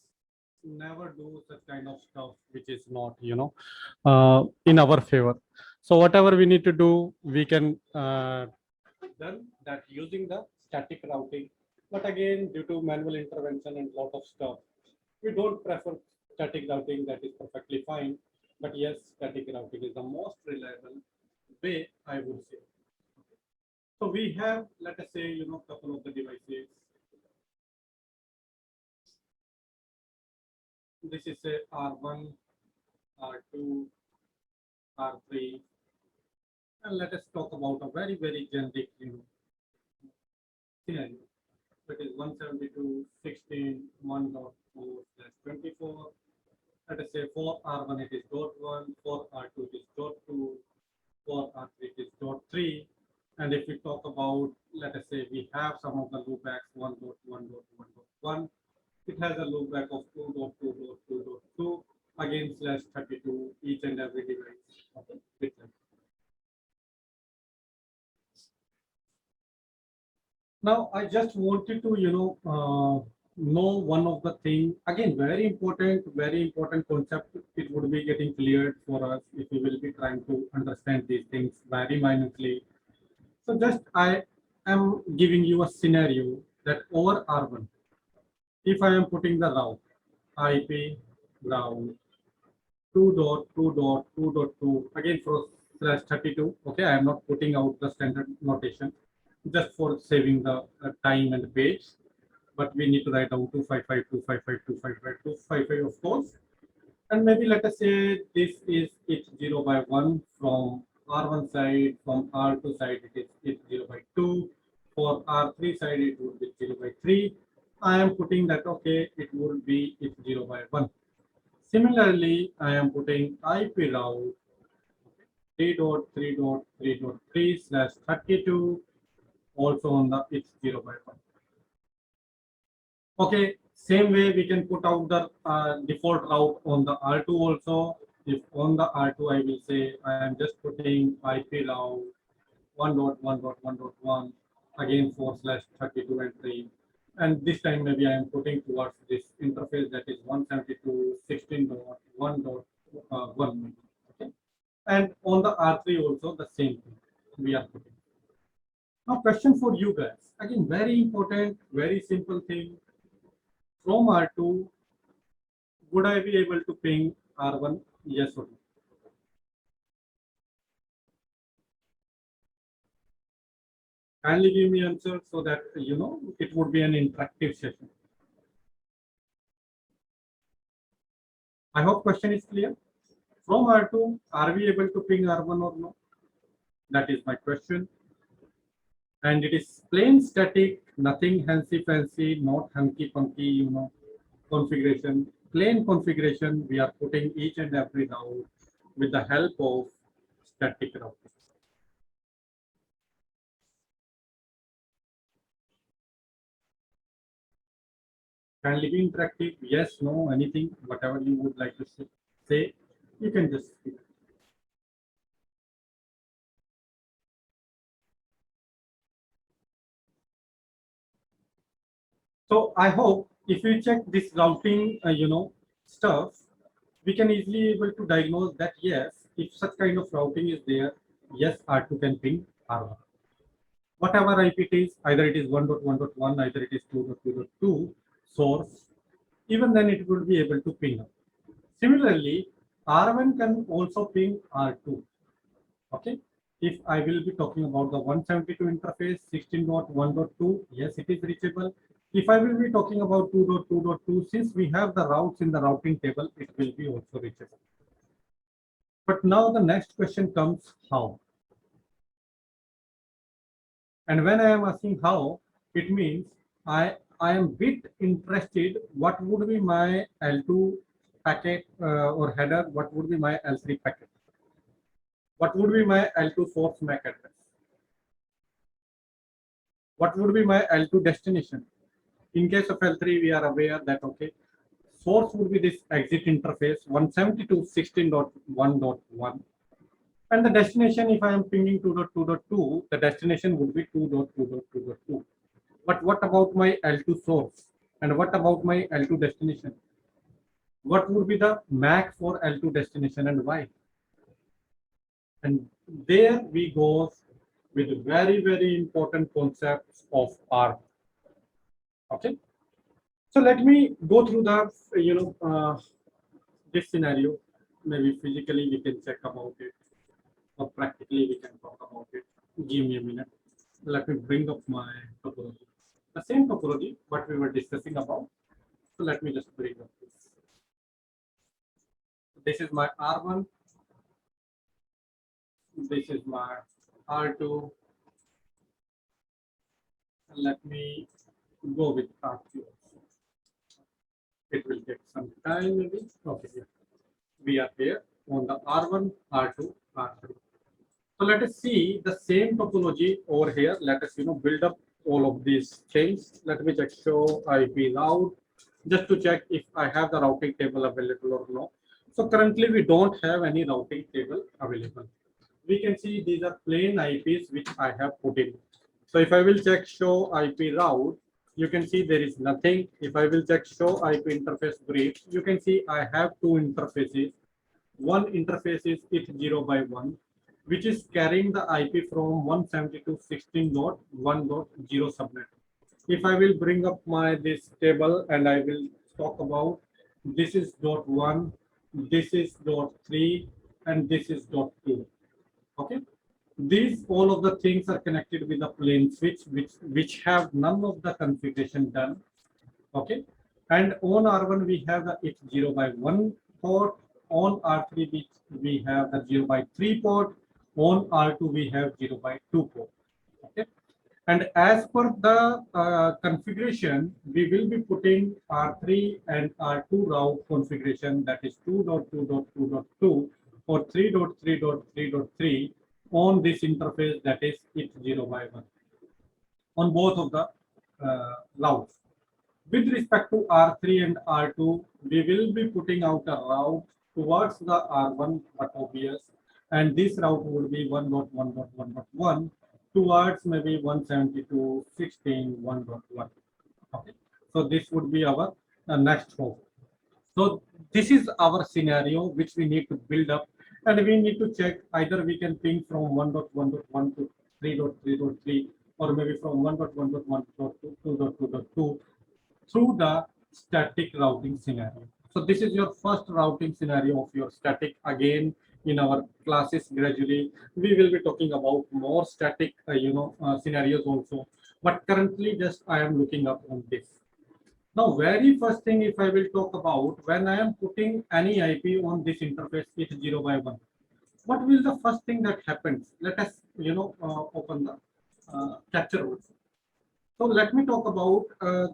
never do such kind of stuff which is not in our favor. So whatever we need to do, we can done that using the static routing. But again, due to manual intervention and lot of stuff, we don't prefer static routing. That is perfectly fine. But yes, static routing is the most reliable way, I would say. So we have, let us say, couple of the devices. This is a R1, R2, R3, and let us talk about a very generic, scenario. That is 172.16.1.4/24. Let us say for R1 it is .1, for R2 it is .2, for R3 it is .3. And if we talk about, let us say we have some of the loopbacks 1.1.1.1, it has a loopback of 2.2.2.2 again /32 each and every device. Okay. Now I just wanted to know one of the thing, again very important concept. It would be getting cleared for us if we will be trying to understand these things very minutely. So just I am giving you a scenario that over R1, if I am putting the route IP route 2.2.2.2 again for /32. Okay, I am not putting out the standard notation just for saving the time and page, but we need to write down 255.255.255.255 of course. And maybe let us say this is it 0/1 from R1 side, from R2 side it is it 0/2, for R3 side it would be 0/3. I am putting that okay, it would be it 0/1. Similarly, I am putting IP route 3.3.3.3/32 also on the it's 0/1. Okay, same way we can put out the default route on the R2 also. if on the R2 I will say I am just putting IP route 1.1.1.1 again /32 entry, and this time maybe I am putting towards this interface that is 172.16.1.1. Okay, and on the R3 also the same thing we are putting. Now question for you guys, again very important, very simple thing. From R2, would I be able to ping R1? Yes or no? Kindly give me answer so that it would be an interactive session. I hope question is clear. From R2, are we able to ping R1 or no? That is my question. And it is plain static, nothing fancy, not hunky-punky, configuration. Plain configuration, we are putting each and every route with the help of static routing. Kindly be interactive, yes, no, anything, whatever you would like to say, you can just speak. So I hope if we check this routing, stuff, we can easily able to diagnose that yes, if such kind of routing is there, yes, R2 can ping R1. Whatever IP it is, either it is 1.1.1, either it is 2.2.2 source, even then it will be able to ping up. Similarly, R1 can also ping R2. Okay, if I will be talking about the 172 interface 16.1.2, yes, it is reachable. If I will be talking about 2.2.2, since we have the routes in the routing table, it will be also reachable. But now the next question comes, how? And when I am asking how, it means I am bit interested what would be my L2 packet or header, what would be my L3 packet, what would be my L2 source MAC address, what would be my L2 destination. In case of L3, we are aware that, okay, source would be this exit interface 172.16.1.1. And the destination, if I am pinging 2.2.2, the destination would be 2.2.2.2. But what about my L2 source? And what about my L2 destination? What would be the MAC for L2 destination and why? And there we go with very, very important concepts of R. Okay. So let me go through the, this scenario. Maybe physically we can check about it, or practically we can talk about it. Give me a minute. Let me bring up my topology. The same topology, what we were discussing about. So let me just bring up this. This is my R1. This is my R2. And let me go with R3 also. It will take some time maybe. Okay, yeah. We are here on the R1, R2, R3. So let us see the same topology over here. Let us build up all of these things. Let me check show IP route just to check if I have the routing table available or no. So currently we don't have any routing table available. We can see these are plain IPs which I have put in. So if I will check show IP route, you can see there is nothing. If I will check show IP interface brief, you can see I have two interfaces. One interface is it0x1, which is carrying the IP from 172.16.1.0 subnet. If I will bring up my this table and I will talk about this is .1, this is .3, and this is .2. Okay, these all of the things are connected with the plain switch, which have none of the configuration done. Okay, and on R1 we have the it0x1 port. On R3 we have the 0x3 port. On R2 we have 0x2 port. Okay, and as per the configuration, we will be putting R3 and R2 route configuration, that is 2.2.2.2 or 3.3.3.3 on this interface, that is it0x1 on both of the routes. With respect to R3 and R2, we will be putting out a route towards the R1 but obvious, and this route would be 1.1.1.1 towards maybe 172.16.1.1. Okay, so this would be our next hop. So this is our scenario which we need to build up, and we need to check either we can ping from 1.1.1 to 3.3.3, or maybe from 1.1.1 to 2.2.2 through the static routing scenario. So this is your first routing scenario of your static. Again, in our classes gradually we will be talking about more static scenarios also, but currently just I am looking up on this. Now, very first thing, if I will talk about when I am putting any IP on this interface, it's 0 by 1. What will the first thing that happens? Let us, open the capture also. So let me talk about,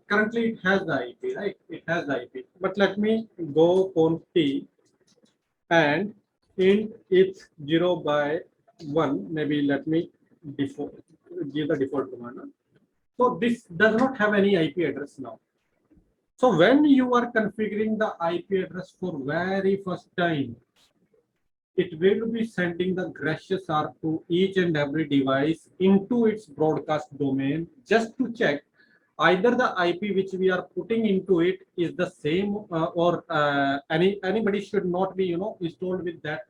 currently it has the IP, right? It has the IP, but let me go conf t and int it's 0 by 1. Maybe let me default, give the default command. So this does not have any IP address now. So when you are configuring the IP address for very first time, it will be sending the gracious R to each and every device into its broadcast domain just to check either the IP which we are putting into it is the same or anybody should not be installed with that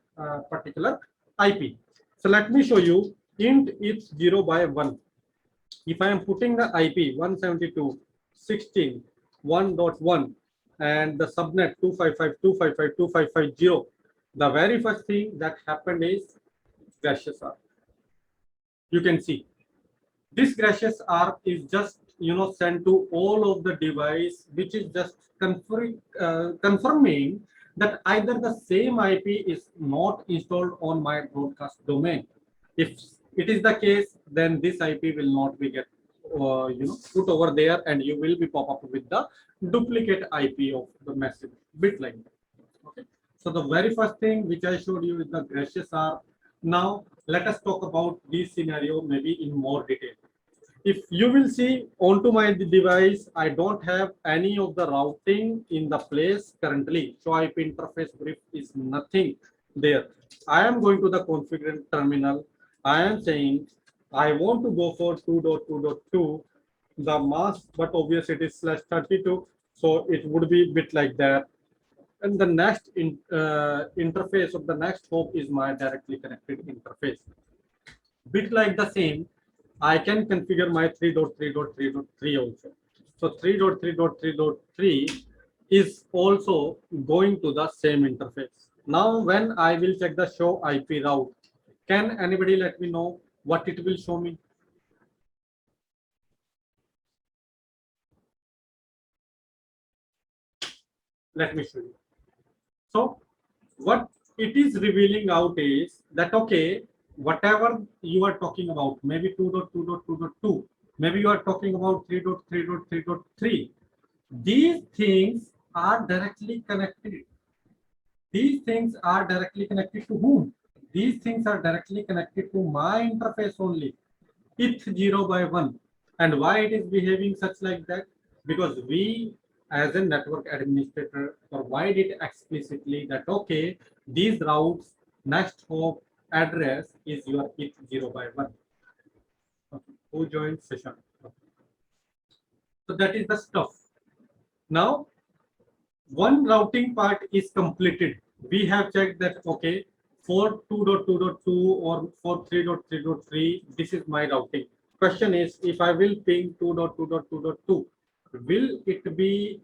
particular IP. So let me show you int it's 0 by 1. If I am putting the IP 172.16.1.1 and the subnet 255.255.255.0, the very first thing that happened is gracious R. You can see this gracious R is just sent to all of the device, which is just confirming that either the same IP is not installed on my broadcast domain. If it is the case, then this IP will not be get put over there, and you will be pop up with the duplicate IP of the message bit like that. Okay, so the very first thing which I showed you is the gracious R. Now let us talk about this scenario maybe in more detail. If you will see onto my device, I don't have any of the routing in the place currently. So IP interface brief is nothing there. I am going to the configure terminal. I am saying I want to go for 2.2.2, the mask, but obviously it is /32. So it would be a bit like that. And the next interface of the next hop is my directly connected interface. Bit like the same, I can configure my 3.3.3.3 also. So 3.3.3.3 is also going to the same interface. Now, when I will check the show IP route, can anybody let me know what it will show me? Let me show you. So what it is revealing out is that, okay, whatever you are talking about, maybe 2.2.2.2, maybe you are talking about 3.3.3.3, these things are directly connected. These things are directly connected to whom? These things are directly connected to my interface only. It's 0 by 1. And why it is behaving such like that? Because we as a network administrator provide it explicitly that, okay, these routes next hop address is your it's 0 by 1. Okay. Who joined session? Okay. So that is the stuff. Now, one routing part is completed. We have checked that, okay, for 2.2.2 or for 3.3.3, this is my routing. Question is, if I will ping 2.2.2.2, will it be,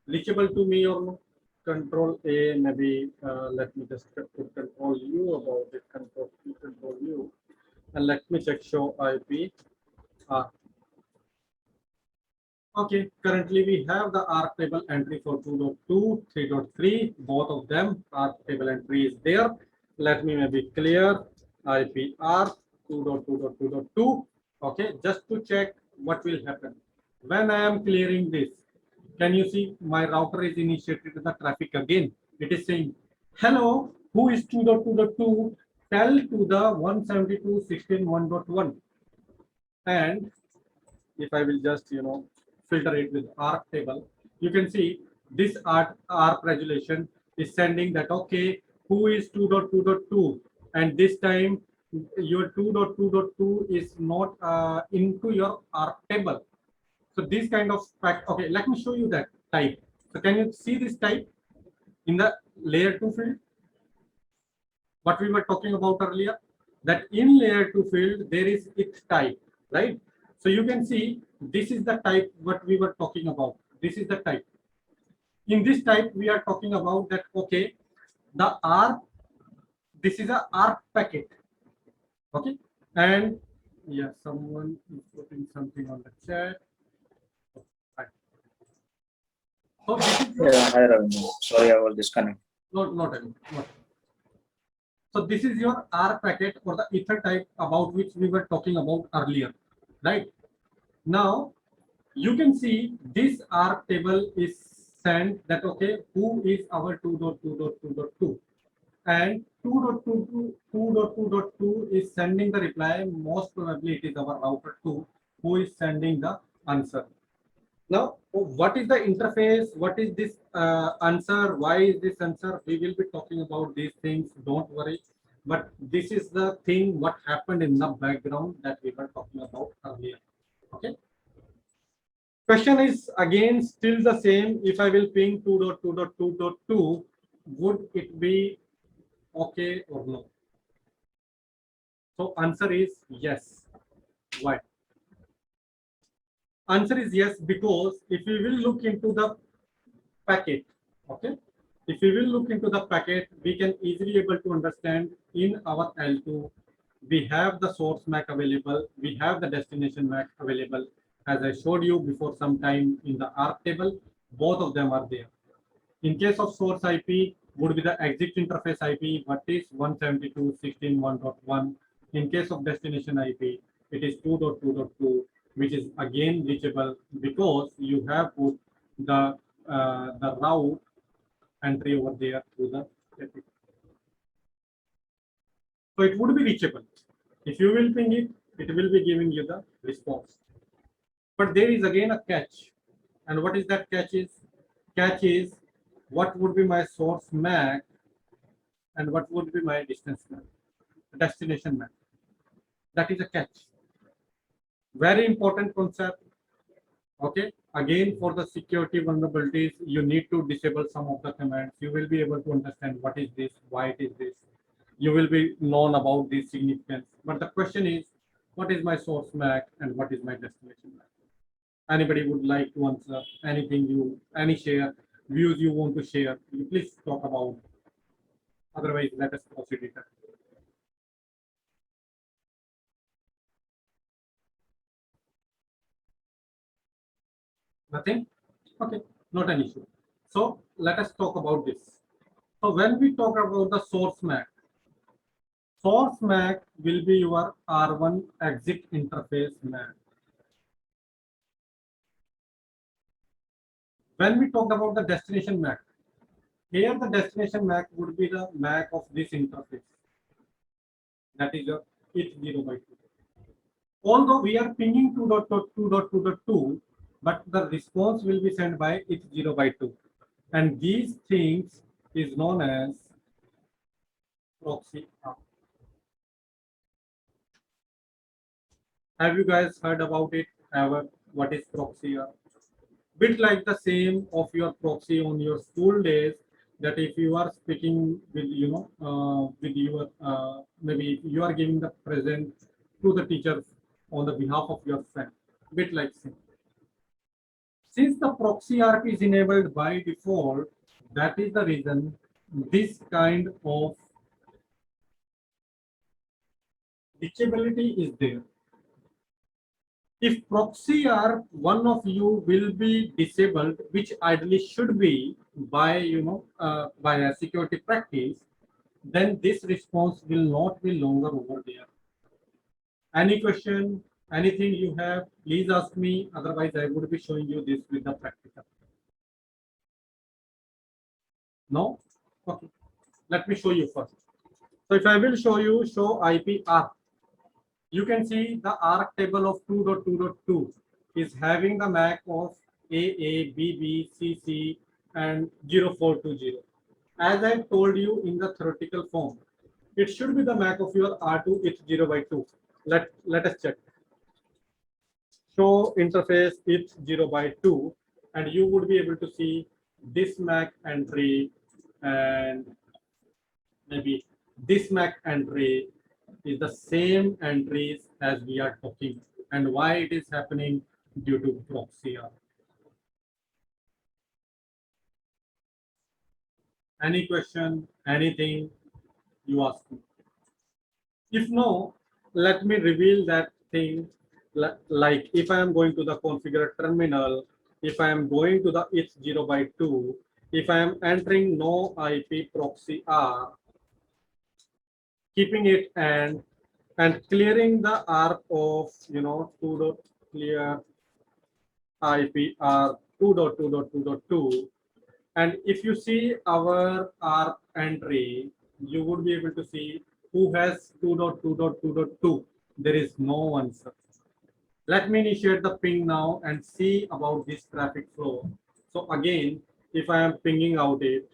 reachable to me or no? Control A, maybe, let me just control U about it, control U, and let me check show IP. Okay, currently we have the ARC table entry for 2.2, 3.3, both of them, ARC table entry is there. Let me maybe clear IP ARC 2.2.2.2. Okay, just to check what will happen. When I am clearing this, can you see my router is initiated the traffic again? It is saying, hello, who is 2.2.2? Tell to the 172.16.1.1. And if I will just, filter it with ARC table, you can see this ARC resolution is sending that, okay, who is 2.2.2, and this time your 2.2.2 is not into your ARC table. So this kind of fact, okay, let me show you that type. So can you see this type in the layer 2 field? What we were talking about earlier, that in layer 2 field, there is it type, right? So you can see this is the type what we were talking about. This is the type. In this type, we are talking about that, okay, the ARC, this is a ARC packet, okay? And yeah, someone is putting something on the chat. Right. So this is Yeah, hi Ravindra. Sorry, I was disconnected. not anymore. Not. So this is your ARC packet or the ether type about which we were talking about earlier, right? Now you can see this ARC table is sent that, okay, who is our 2.2.2.2, and 2.2.2 is sending the reply. Most probably it is our router 2 who is sending the answer. Now, what is the interface? What is this answer? Why is this answer? We will be talking about these things. Don't worry. But this is the thing what happened in the background that we were talking about earlier. Okay. Question is again still the same. If I will ping 2.2.2.2, would it be okay or no? So answer is yes. Why? Answer is yes, because if we will look into the packet, okay, if we will look into the packet, we can easily able to understand in our L2, we have the source MAC available, we have the destination MAC available. As I showed you before some time in the ARC table, both of them are there. In case of source IP, would be the exit interface IP, what is 172.16.1.1. In case of destination IP, it is 2.2.2, which is again reachable because you have put the route entry over there through the traffic. So it would be reachable. If you will ping it, it will be giving you the response. But there is again a catch. And what is that catch is? Catch is what would be my source MAC and what would be my distance MAC, destination MAC. That is a catch. Very important concept. Okay. Again, for the security vulnerabilities, you need to disable some of the commands. You will be able to understand what is this, why it is this. You will be known about the significance. But the question is, what is my source MAC and what is my destination MAC? Anybody would like to answer anything any views you want to share, you please talk about. Otherwise, let us proceed with that. Nothing? Okay, not an issue. So let us talk about this. So when we talk about the source MAC will be your R1 exit interface MAC. When we talk about the destination MAC, here the destination MAC would be the MAC of this interface. That is your ETH 0/2. Although we are pinging 2.2.2.2, but the response will be sent by ETH 0/2. And these things is known as proxy ARC. Have you guys heard about it ever? What is proxy ARC? Bit like the same of your proxy on your school days, that if you are speaking with with your maybe you are giving the present to the teacher on the behalf of your friend, bit like same. Since the proxy ARC is enabled by default, that is the reason this kind of reachability is there. If proxy ARC, one of you will be disabled, which ideally should be by by a security practice, then this response will not be longer over there. Any question, anything you have, please ask me. Otherwise, I would be showing you this with the practical. No? Okay. Let me show you first. So if I will show you show IP ARC, you can see the ARC table of 2.2.2 is having the MAC of AA, BB, CC, and 0420. As I told you in the theoretical form, it should be the MAC of your R2 it's 0/2. Let us check. Show interface it's 0/2, and you would be able to see this MAC entry and maybe this MAC entry is the same entries as we are talking, and why it is happening due to proxy R. Any question, anything you ask me? If no, let me reveal that thing. Like if I am going to the configure terminal, if I am going to the it's 0/2, if I am entering no IP proxy R, keeping it and clearing the R of sudo clear IP R 2.2.2.2. And if you see our R entry, you would be able to see who has 2.2.2.2. There is no one, sir. Let me initiate the ping now and see about this traffic flow. So again, if I am pinging out it,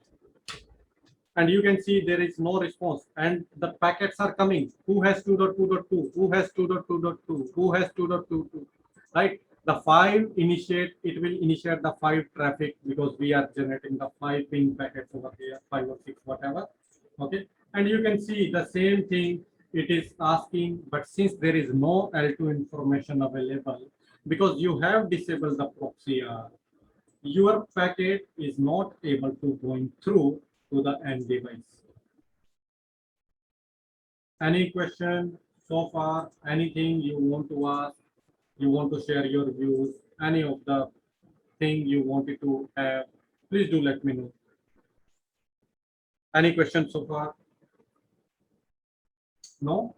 and you can see there is no response and the packets are coming. Who has 2.2.2? Who has 2.2.2? Who has 2.22? Right? The 5 initiate, it will initiate the 5 traffic because we are generating the 5 ping packets over here, 5 or 6, whatever. Okay. And you can see the same thing it is asking, but since there is no L2 information available, because you have disabled the proxy R, your packet is not able to going through to the end device. Any question so far? Anything you want to ask? You want to share your views? Any of the thing you wanted to have? Please do let me know. Any questions so far? No?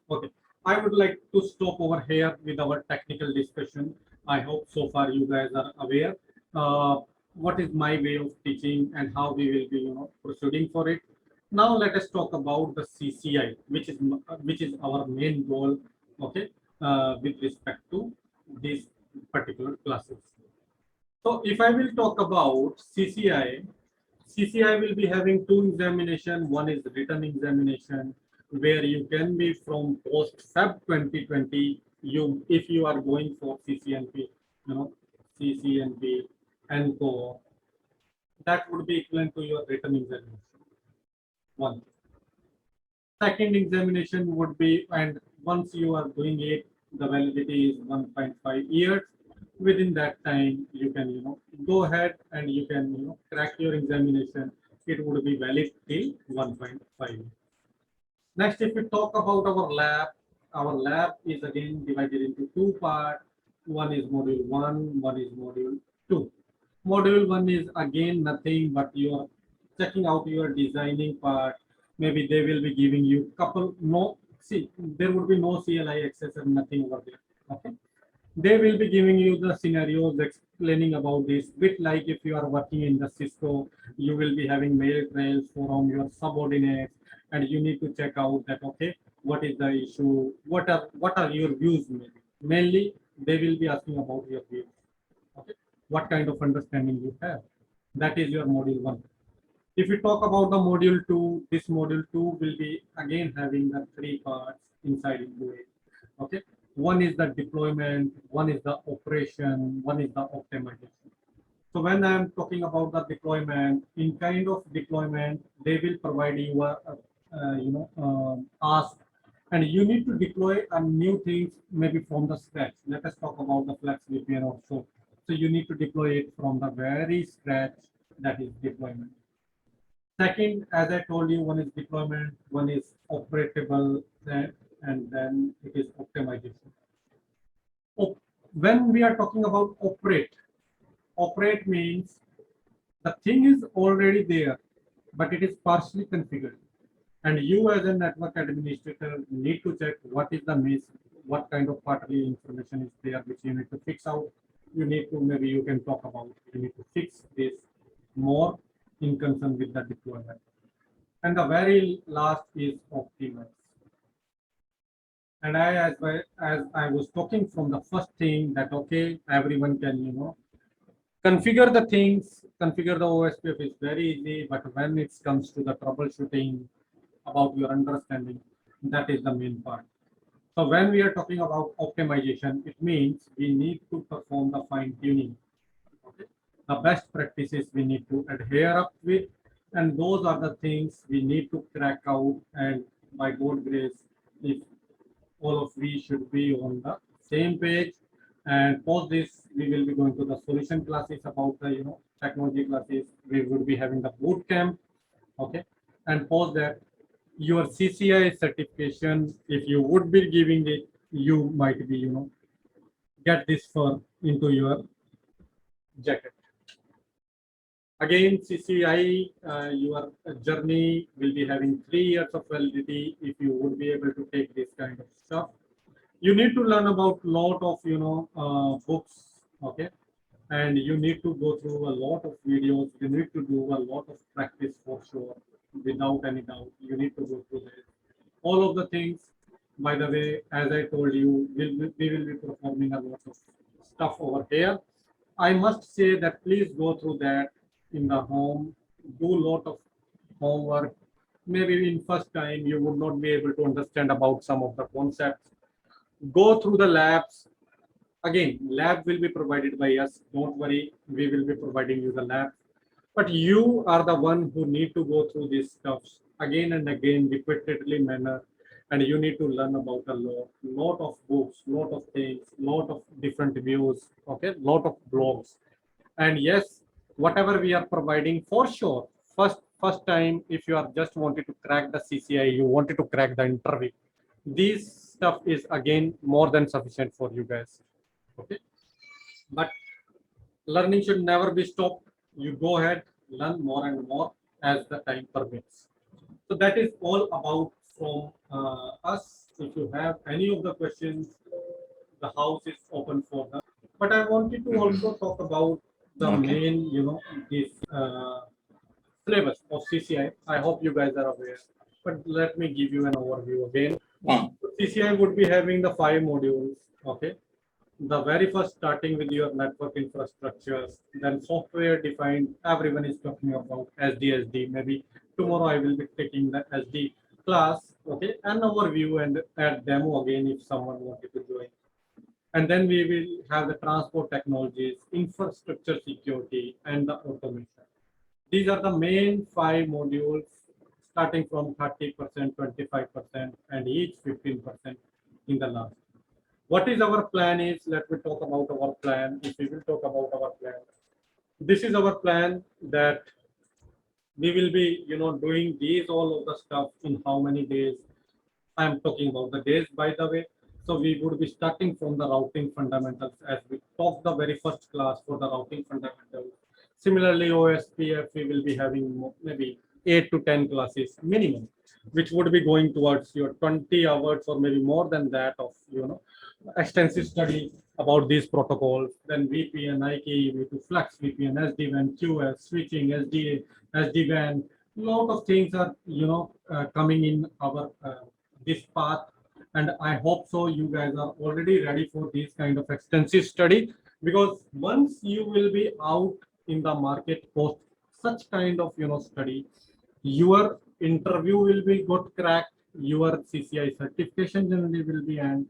Okay. I would like to stop over here with our technical discussion. I hope so far you guys are aware what is my way of teaching and how we will be proceeding for it. Now let us talk about the CCI, which is our main goal, okay, with respect to these particular classes. So if I will talk about CCI will be having 2 examination. One is written examination, where you can be from post Feb 2020. If you are going for CCNP, CCNP and go, that would be equivalent to your written examination. One. Second examination would be, and once you are doing it, the validity is 1.5 years. Within that time, you can go ahead and you can crack your examination. It would be valid till 1.5. Next, if we talk about our lab is again divided into 2 parts. One is module 1, one is module 2. Module 1 is again nothing but you are checking out your designing part. Maybe they will be giving you there would be no CLI access and nothing over there. Okay. They will be giving you the scenarios, explaining about this, bit like if you are working in the Cisco, you will be having mail trails from your subordinates, and you need to check out that, okay, what is the issue, what are your views. Mainly they will be asking about your views. Okay, what kind of understanding you have. That is your module 1. If we talk about the module 2, this module 2 will be again having the 3 parts inside into it. Okay, one is the deployment, one is the operation, one is the optimization. So when I am talking about the deployment, in kind of deployment, they will provide you a ask, and you need to deploy a new things maybe from the scratch. Let us talk about the Flex VPN also. So you need to deploy it from the very scratch. That is deployment. Second, as I told you, one is deployment, one is operatable, and then it is optimization. When we are talking about operate means the thing is already there, but it is partially configured. And you as a network administrator need to check what is the miss, what kind of partly information is there, which you need to fix out. You need to, maybe you can talk about, you need to fix this more in concern with the deployment. And the very last is optimize. And as I was talking from the first thing that, okay, everyone can, Configure the things, configure the OSPF is very easy, but when it comes to the troubleshooting about your understanding, that is the main part. So when we are talking about optimization, it means we need to perform the fine tuning. Okay? The best practices we need to adhere up with, and those are the things we need to crack out. And by God grace, if all of we should be on the same page. And post this, we will be going to the solution classes about the technology classes. We would be having the boot camp, okay. And post that, your CCI certification, if you would be giving it, you might be get this for into your jacket. Again, CCI, your journey will be having 3 years of validity if you would be able to take this kind of stuff. You need to learn about lot of books, okay, and you need to go through a lot of videos. You need to do a lot of practice for sure, without any doubt. You need to go through this. All of the things, by the way, as I told you, we will be performing a lot of stuff over here. I must say that please go through that in the home, do a lot of homework. Maybe in first time you would not be able to understand about some of the concepts. Go through the labs. Again, lab will be provided by us. Don't worry, we will be providing you the lab. But you are the one who need to go through these stuff again and again, repeatedly manner, and you need to learn about a lot of books, lot of things, lot of different views, okay, lot of blogs. And yes, whatever we are providing, for sure, first time, if you are just wanted to crack the CCI, you wanted to crack the interview, this stuff is again more than sufficient for you guys, okay. But learning should never be stopped. You go ahead, learn more and more as the time permits. So that is all about from us. If you have any of the questions, the house is open for them. But I wanted to also talk about the main, this syllabus of CCI. I hope you guys are aware. But let me give you an overview again. CCI would be having the 5 modules. Okay. The very first, starting with your network infrastructure, then software defined. Everyone is talking about SD. Maybe tomorrow I will be taking the SD class, okay, an overview and a demo again if someone wanted to join. And then we will have the transport technologies, infrastructure security, and the automation. These are the main 5 modules, starting from 30%, 25%, and each 15% in the last. What is our plan is, let me talk about our plan. If we will talk about our plan, this is our plan, that we will be, doing these all of the stuff in how many days. I am talking about the days, by the way. So we would be starting from the routing fundamentals, as we talked the very first class for the routing fundamentals. Similarly, OSPF, we will be having maybe 8 to 10 classes minimum, which would be going towards your 20 hours or maybe more than that of extensive study about these protocols. Then VPN, IK, to Flex VPN, SD-WAN, QS, switching, SDA, SD-WAN. Lot of things are coming in our this path, and I hope so you guys are already ready for this kind of extensive study, because once you will be out in the market post such kind of study, your interview will be got cracked, your CCI certification generally will be earned.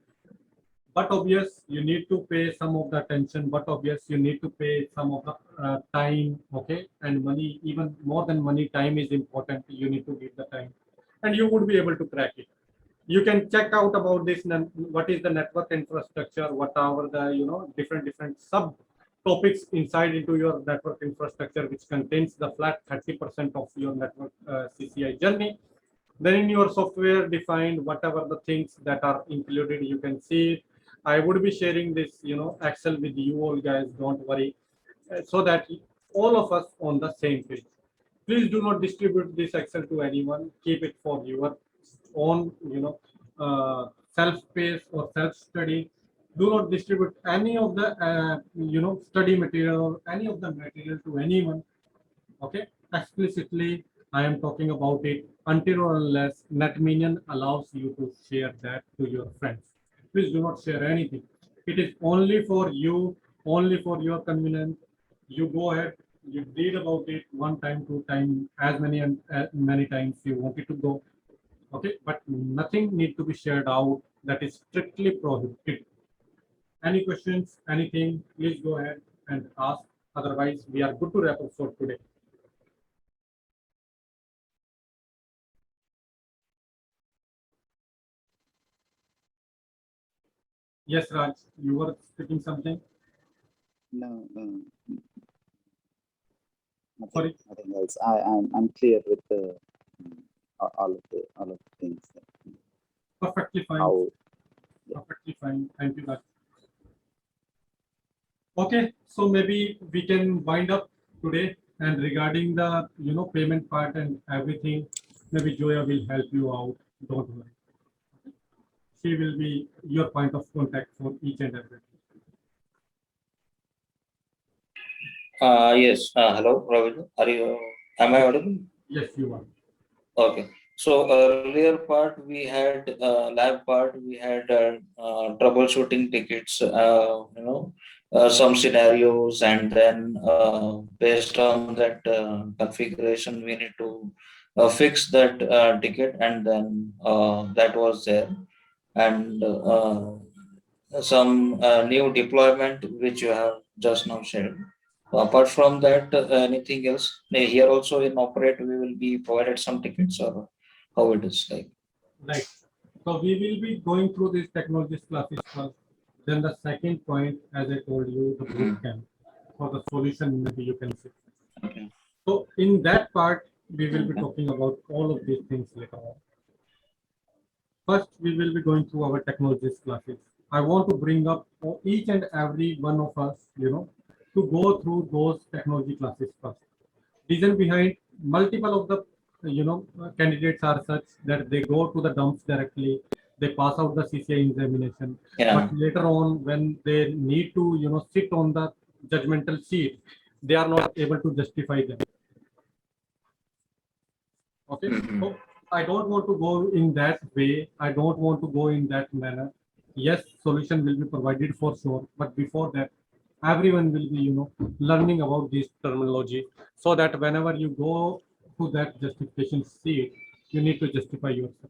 But obvious, you need to pay some of the attention, but obvious, you need to pay some of the time, okay, and money. Even more than money, time is important. You need to give the time, and you would be able to crack it. You can check out about this, what is the network infrastructure, what are the different sub topics inside into your network infrastructure, which contains the flat 30% of your network CCI journey. Then in your software defined, whatever the things that are included, you can see it. I would be sharing this Excel with you all guys, don't worry, so that all of us on the same page. Please do not distribute this Excel to anyone. Keep it for your own self-paced or self-study. Do not distribute any of the study material or any of the material to anyone, okay. Explicitly I am talking about it until or unless NetMinion allows you to share that to your friends. Please do not share anything. It is only for you, only for your convenience. you go ahead, you read about it one time, two time, as many times you want it to go. Okay, but nothing need to be shared out. That is strictly prohibited. Any questions, anything, please go ahead and ask. Otherwise, we are good to wrap up for today. Yes, Raj, you were speaking something. No, Sorry. nothing else. I'm clear with the all of the things. Perfectly fine. How Perfectly fine. Thank you, Raj. Okay, so maybe we can wind up today. And regarding the payment part and everything, maybe Joya will help you out. Don't worry. She will be your point of contact for each and everything. Yes. Hello, Ravi. Am I audible? Yes, you are. Okay. So earlier part we had lab part we had troubleshooting tickets, some scenarios, and then based on that configuration we need to fix that ticket, and then that was there, and some new deployment which you have just now shared. Apart from that, anything else? Here also in operate, we will be provided some tickets, or how it is like. Right. So we will be going through these technologies classes first. Then the second point, as I told you, the boot camp for the solution maybe you can see. Okay. So in that part, we will be talking about all of these things later on. First, we will be going through our technologies classes. I want to bring up each and every one of us, to go through those technology classes first. Reason behind multiple of the candidates are such that they go to the dumps directly, they pass out the CCIE examination, Yeah. but later on when they need to sit on the judgmental seat, they are not able to justify them. Okay, so I don't want to go in that way. I don't want to go in that manner. Yes, solution will be provided for sure, but before that, everyone will be, learning about this terminology, so that whenever you go to that justification seat, you need to justify yourself.